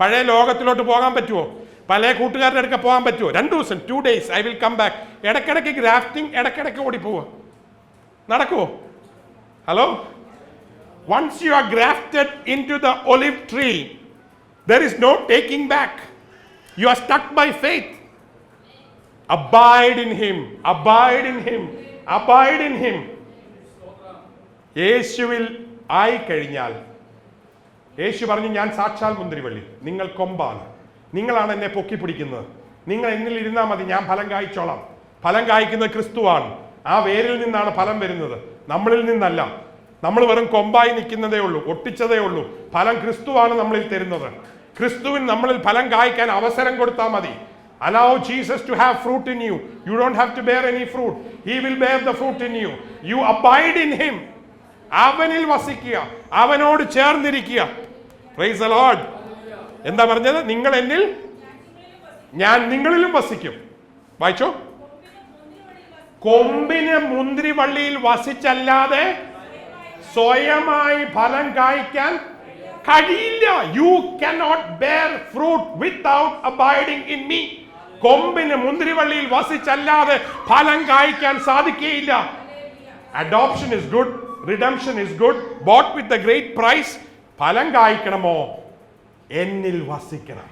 പഴയ ലോകത്തിലോട്ട് പോകാൻ പറ്റുമോ? പല കൂട്ടുകാരുടെ അടുക്ക പോകാൻ പറ്റുമോ? 2 ദിവസം 2 days I will come back. ഇടയ്ക്കിടയ്ക്ക് ഗ്രാഫ്റ്റിംഗ്, ഇടയ്ക്കിടയ്ക്ക് ഓടിപ്പോവുക. നടക്കുമോ? Hello? Once you are grafted into the olive tree, there is no taking back. You are stuck by faith. Abide in him. Abide in him. Abide in him. യേശുവിൽ ആയി കഴിഞ്ഞാൽ, യേശു പറഞ്ഞു, ഞാൻ സാക്ഷാൽ മുന്തിരിവള്ളി, നിങ്ങൾ കൊമ്പാണ്, നിങ്ങളാണ് എന്നെ പൊക്കി പിടിക്കുന്നത്, നിങ്ങൾ എന്നിൽ ഇരുന്നാൽ മതി, ഞാൻ ഫലം കായ്ച്ചോളാം. ഫലം കായ്ക്കുന്നത് ക്രിസ്തുവാണ്. ആ വേരിൽ നിന്നാണ് ഫലം വരുന്നത്, നമ്മളിൽ നിന്നല്ല. നമ്മൾ വെറും കൊമ്പായി നിൽക്കുന്നതേ ഉള്ളൂ, ഒട്ടിച്ചതേ ഉള്ളൂ. ഫലം ക്രിസ്തുവാണ് നമ്മളിൽ തരുന്നത്. ക്രിസ്തുവിന് നമ്മളിൽ ഫലം കായ്ക്കാൻ അവസരം കൊടുത്താൽ മതി. Allow Jesus to have fruit in you. You don't have to bear any fruit. He will bear the fruit in you. You abide in him. അവനിൽ വസിക്കുക, അവനോട് ചേർന്നിരിക്കുക. Praise the Lord. എന്താ പറഞ്ഞത്? നിങ്ങൾ എന്നിൽ, ഞാൻ നിങ്ങളിലും വസിക്കും. വായിച്ചോ? കൊമ്പിന് മുന്തിരിവള്ളിയിൽ വസിച്ചല്ലാതെ സ്വയമായി ഫലം കായ്ക്കാൻ കഴിയില്ല. You cannot bear fruit without abiding in me. കൊമ്പിന് മുന്തിരിവള്ളിയിൽ വസിച്ചല്ലാതെ ഫലം കായ്ക്കാൻ സാധിക്കുകയില്ല. Adoption is good, redemption is good, bought with the great price. ഫലം കായ്ക്കണമോ? എന്നിൽ വസിക്കണം.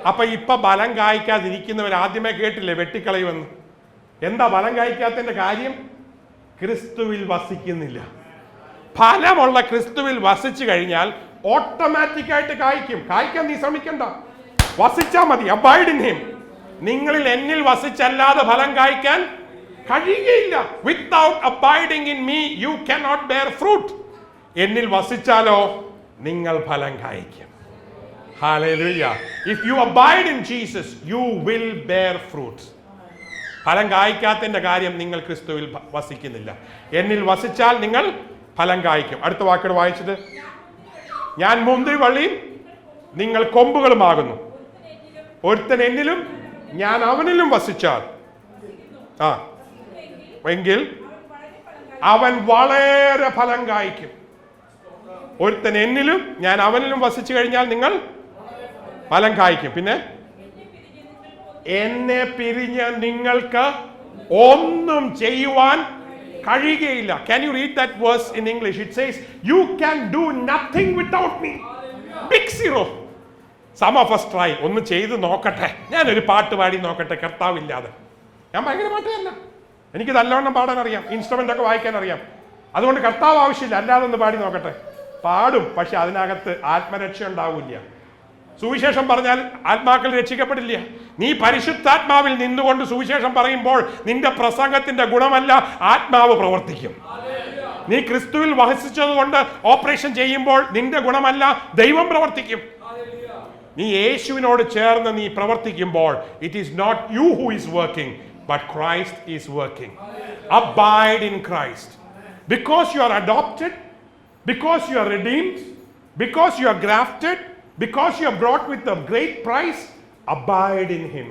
അപ്പൊ ഇപ്പൊ ഫലം കായ്ക്കാതിരിക്കുന്നവർ ആദ്യമേ കേട്ടില്ലേ വെട്ടിക്കളയുമെന്ന്? എന്താ ഫലം കായ്ക്കാത്തതിന്റെ കാര്യം? ക്രിസ്തുവിൽ വസിക്കുന്നില്ല. ഫലമുള്ള ക്രിസ്തുവിൽ വസിച്ചു കഴിഞ്ഞാൽ ഓട്ടോമാറ്റിക്കായിട്ട് കായ്ക്കും. കായ്ക്കാൻ നീ ശ്രമിക്കണ്ട, വസിച്ചാ മതി. Abide in him. നിങ്ങളിൽ എന്നിൽ വസിച്ചല്ലാതെ ഫലം കായ്ക്കാൻ കഴിയുകയില്ല. Without abiding in me you cannot bear fruit. എന്നിൽ വസിച്ചാലോ നിങ്ങൾ ഫലം കായ്ക്കും. Hallelujah. If you abide in Jesus you will bear fruits. ഫലം കായ്ക്കാത്തതിന്റെ കാര്യം നിങ്ങൾ ക്രിസ്തുവിൽ വസിക്കുന്നില്ല. എന്നിൽ വസിച്ചാൽ നിങ്ങൾ ഫലം കായ്ക്കും. അടുത്ത വാക്കോട് വായിച്ചത്, ഞാൻ മുന്തിരിവള്ളിയും നിങ്ങൾ കൊമ്പുകളുമാകുന്നു. ഒരുത്തൻ എന്നിലും ഞാൻ അവനിലും വസിച്ചാൽ എങ്കിൽ അവൻ വളരെ ഫലം കായ്ക്കും. ഒരുത്തൻ എന്നിലും ഞാൻ അവനിലും വസിച്ചു കഴിഞ്ഞാൽ നിങ്ങൾ ഫലം കായ്ക്കും. പിന്നെ എന്നെ പിരിഞ്ഞ് നിങ്ങൾക്ക് ഒന്നും ചെയ്യുവാൻ കഴിയുകയില്ല. Can you read that verse in English? It says, you can do nothing without me. Big zero. Some of us try. ഒന്ന് ചെയ്ത് നോക്കട്ടെ, ഞാനൊരു പാട്ട് പാടി നോക്കട്ടെ കർത്താവില്ലാതെ. ഞാൻ ഭയങ്കര പാട്ടുകാരന, എനിക്ക് നല്ലവണ്ണം പാടാൻ അറിയാം, ഇൻസ്ട്രുമെന്റ് ഒക്കെ വായിക്കാൻ അറിയാം. അതുകൊണ്ട് കർത്താവ് ആവശ്യമില്ല, അല്ലാതെ ഒന്ന് പാടി നോക്കട്ടെ. പാടും, പക്ഷെ അതിനകത്ത് ആത്മരക്ഷ ഉണ്ടാവില്ല. സുവിശേഷം പറഞ്ഞാൽ ആത്മാക്കൾ രക്ഷിക്കപ്പെടില്ല. നീ പരിശുദ്ധാത്മാവിൽ നിന്നുകൊണ്ട് സുവിശേഷം പറയുമ്പോൾ നിന്റെ പ്രസംഗത്തിന്റെ ഗുണമല്ല, ആത്മാവ് പ്രവർത്തിക്കും. നീ ക്രിസ്തുവിൽ വസിച്ചതുകൊണ്ട് ഓപ്പറേഷൻ ചെയ്യുമ്പോൾ നിന്റെ ഗുണമല്ല, ദൈവം പ്രവർത്തിക്കും. നീ യേശുവിനോട് ചേർന്ന് നീ പ്രവർത്തിക്കുമ്പോൾ it is not you who is working, but Christ is working. Abide in Christ. Because you are adopted, because you are redeemed, because you are grafted, because you are brought with a great price, abide in him.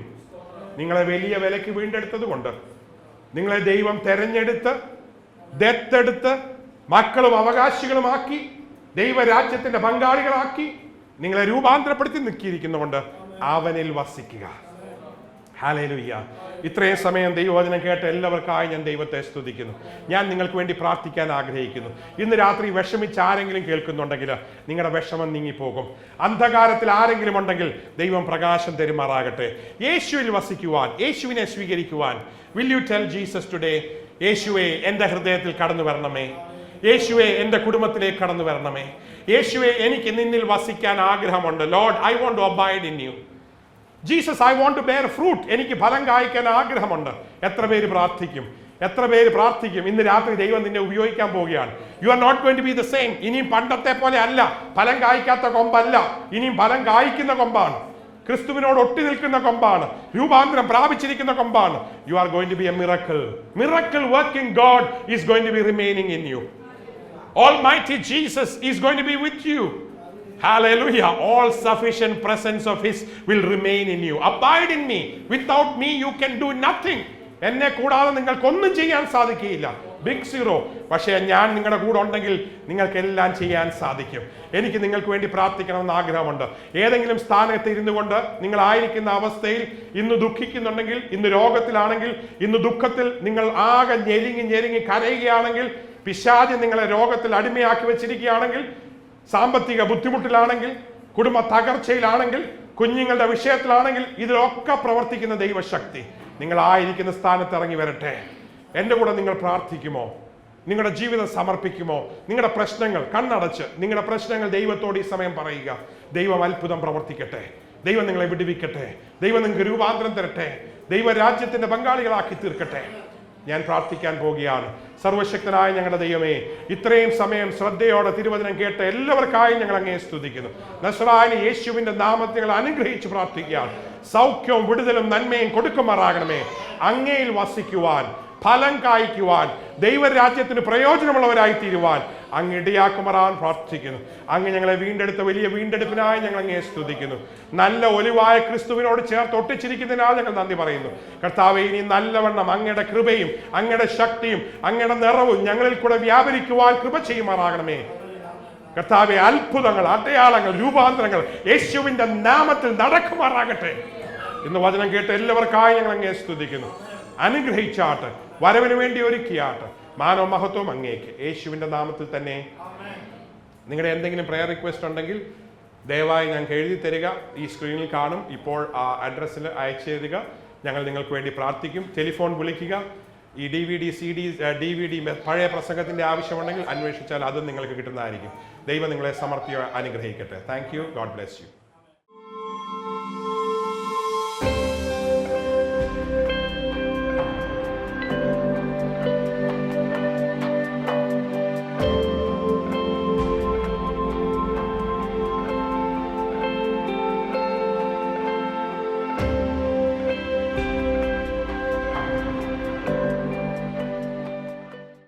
നിങ്ങളെ വലിയ വിലയ്ക്ക് വീണ്ടെടുത്തത് കൊണ്ട്, നിങ്ങളെ ദൈവം തെരഞ്ഞെടുത്ത് ദത്തെടുത്ത് മക്കളും അവകാശികളുമാക്കി ദൈവരാജ്യത്തിന്റെ പങ്കാളികളാക്കി നിങ്ങളെ രൂപാന്തരപ്പെടുത്തി നിൽക്കിയിരിക്കുന്നതുകൊണ്ട് അവനിൽ വസിക്കുക. ഹല്ലേലൂയ. ഇത്രയും സമയം ദൈവവചനം കേട്ട എല്ലാവർക്കായി ഞാൻ ദൈവത്തെ സ്തുതിക്കുന്നു. ഞാൻ നിങ്ങൾക്ക് വേണ്ടി പ്രാർത്ഥിക്കാൻ ആഗ്രഹിക്കുന്നു. ഇന്ന് രാത്രി വിഷമിച്ച് ആരെങ്കിലും കേൾക്കുന്നുണ്ടെങ്കിൽ നിങ്ങളുടെ വിഷമം നീങ്ങിപ്പോകും. അന്ധകാരത്തിൽ ആരെങ്കിലും ഉണ്ടെങ്കിൽ ദൈവം പ്രകാശം തരുമാറാകട്ടെ. യേശുവിൽ വസിക്കുവാൻ, യേശുവിനെ സ്വീകരിക്കുവാൻ, will you tell Jesus today, യേശുവേ എൻ്റെ ഹൃദയത്തിൽ കടന്നു വരണമേ, യേശുവേ എൻ്റെ കുടുംബത്തിലേക്ക് കടന്നു വരണമേ, യേശുവേ എനിക്ക് നിന്നിൽ വസിക്കാൻ ആഗ്രഹമുണ്ട്. Lord, I want to abide in you. Jesus, I want to bear fruit. എനിക്ക് ഫലം കായ്ക്കാൻ ആഗ്രഹമുണ്ട്. എത്ര പേര് പ്രാർത്ഥിക്കും? എത്ര പേര് പ്രാർത്ഥിക്കും? ഇന്ന് രാത്രി ദൈവം നിന്നെ ഉപയോഗിക്കാൻ പോവുകയാണ്. You are not going to be the same. ഇനിയും പണ്ടത്തെ പോലെ അല്ല, ഫലം കായ്ക്കാത്ത കൊമ്പല്ല, ഇനിയും ഫലം കായ്ക്കുന്ന കൊമ്പാണ്. ക്രിസ്തുവിനോട് ഒട്ടി നിൽക്കുന്ന കൊമ്പാണ്, രൂപാന്തരം പ്രാപിച്ചിരിക്കുന്ന കൊമ്പാണ്. You are going to be a miracle. Miracle working God is going to be remaining in you. Almighty Jesus is going to be with you. Hallelujah. All sufficient presence of his will remain in you. Abide in me. Without me you can do nothing. എന്നെ കൂടാതെ നിങ്ങൾക്കൊന്നും ചെയ്യാൻ സാധിക്കുകയില്ല. Big zero. പക്ഷേ ഞാൻ നിങ്ങളുടെ കൂടെ ഉണ്ടെങ്കിൽ നിങ്ങൾക്ക് എല്ലാം ചെയ്യാൻ സാധിക്കും. എനിക്ക് നിങ്ങൾക്ക് വേണ്ടി പ്രാർത്ഥിക്കണമെന്ന് ആഗ്രഹമുണ്ട്. ഏതെങ്കിലും സ്ഥാനത്ത് ഇരുന്നു കൊണ്ട് നിങ്ങളായിരിക്കുന്ന അവസ്ഥയിൽ ഇന്ന് ദുഃഖിക്കുന്നുണ്ടെങ്കിൽ, ഇന്ന് രോഗത്തിലാണെങ്കിൽ, ഇന്ന് ദുഃഖത്തിൽ നിങ്ങൾ ആകെ ഞെരുങ്ങി കരയുകയാണെങ്കിൽ, പിശാച് നിങ്ങളെ രോഗത്തിൽ അടിമയാക്കി വെച്ചിരിക്കുകയാണെങ്കിൽ, സാമ്പത്തിക ബുദ്ധിമുട്ടിലാണെങ്കിൽ, കുടുംബ തകർച്ചയിലാണെങ്കിൽ, കുഞ്ഞുങ്ങളുടെ വിഷയത്തിലാണെങ്കിൽ, ഇതിലൊക്കെ പ്രവർത്തിക്കുന്ന ദൈവശക്തി നിങ്ങളായിരിക്കുന്ന സ്ഥാനത്ത് ഇറങ്ങി വരട്ടെ. എൻ്റെ കൂടെ നിങ്ങൾ പ്രാർത്ഥിക്കുമോ? നിങ്ങളുടെ ജീവിതം സമർപ്പിക്കുമോ? നിങ്ങളുടെ പ്രശ്നങ്ങൾ കണ്ണടച്ച് നിങ്ങളുടെ പ്രശ്നങ്ങൾ ദൈവത്തോട് ഈ സമയം പറയുക. ദൈവം അത്ഭുതം പ്രവർത്തിക്കട്ടെ. ദൈവം നിങ്ങളെ വിടുവിക്കട്ടെ. ദൈവം നിങ്ങൾക്ക് രൂപാന്തരം തരട്ടെ. ദൈവരാജ്യത്തിന്റെ പങ്കാളികളാക്കി തീർക്കട്ടെ. ഞാൻ പ്രാർത്ഥിക്കാൻ പോകുകയാണ്. സർവശക്തനായ ഞങ്ങളുടെ ദൈവമേ, ഇത്രയും സമയം ശ്രദ്ധയോടെ തിരുവചനം കേട്ട എല്ലാവർക്കായും ഞങ്ങൾ അങ്ങേ സ്തുതിക്കുന്നു. നസ്രായന യേശുവിന്റെ നാമത്തിൽ ഞങ്ങൾ അനുഗ്രഹിച്ച് പ്രാർത്ഥിക്കുകയാണ്. സൗഖ്യവും വിടുതലും നന്മയും കൊടുക്കുമാറാകണമേ. അങ്ങയിൽ വസിക്കുവാൻ, ഫലം കായ്ക്കുവാൻ, ദൈവരാജ്യത്തിന് പ്രയോജനമുള്ളവരായി തീരുവാൻ അങ്ങ് ഇടയാക്കുമാറാൻ പ്രാർത്ഥിക്കുന്നു. അങ്ങ് ഞങ്ങളെ വീണ്ടെടുത്ത വലിയ വീണ്ടെടുപ്പിനായി ഞങ്ങൾ അങ്ങേ സ്തുതിക്കുന്നു. നല്ല ഒലിവായ ക്രിസ്തുവിനോട് ചേർത്ത് ഒട്ടിച്ചിരിക്കുന്നതിനാൽ ഞങ്ങൾ നന്ദി പറയുന്നു. കർത്താവേ, ഇനി നല്ലവണ്ണം അങ്ങയുടെ കൃപയും അങ്ങയുടെ ശക്തിയും അങ്ങയുടെ നിറവും ഞങ്ങളിൽ കൂടെ വ്യാപരിക്കുവാൻ കൃപ ചെയ്യുമാറാകണമേ. കർത്താവേ, അത്ഭുതങ്ങൾ, അടയാളങ്ങൾ, രൂപാന്തരങ്ങൾ യേശുവിന്റെ നാമത്തിൽ നടക്കുമാറാകട്ടെ. ഇന്ന് വചനം കേട്ട് എല്ലാവർക്കായി ഞങ്ങൾ അങ്ങേ സ്തുതിക്കുന്നു. അനുഗ്രഹിച്ചാട്ട്, വരവിന് വേണ്ടി ഒരുക്കിയാട്ട്, മാനവ മഹത്വം അങ്ങേക്ക് യേശുവിന്റെ നാമത്തിൽ തന്നെ. നിങ്ങളുടെ എന്തെങ്കിലും പ്രയർ റിക്വസ്റ്റ് ഉണ്ടെങ്കിൽ ദയവായി ഞങ്ങൾക്ക് എഴുതി തരിക. ഈ സ്ക്രീനിൽ കാണും. ഇപ്പോൾ ആ അഡ്രസ്സിൽ അയച്ചു തരിക. ഞങ്ങൾ നിങ്ങൾക്ക് വേണ്ടി പ്രാർത്ഥിക്കും. ടെലിഫോൺ വിളിക്കുക. ഈ DVD, CD, DVD പഴയ പ്രസംഗത്തിന്റെ ആവശ്യമുണ്ടെങ്കിൽ അന്വേഷിച്ചാൽ അതും നിങ്ങൾക്ക് കിട്ടുന്നതായിരിക്കും. ദൈവം നിങ്ങളെ സമർപ്പിച്ച് അനുഗ്രഹിക്കട്ടെ. Thank you. God bless you.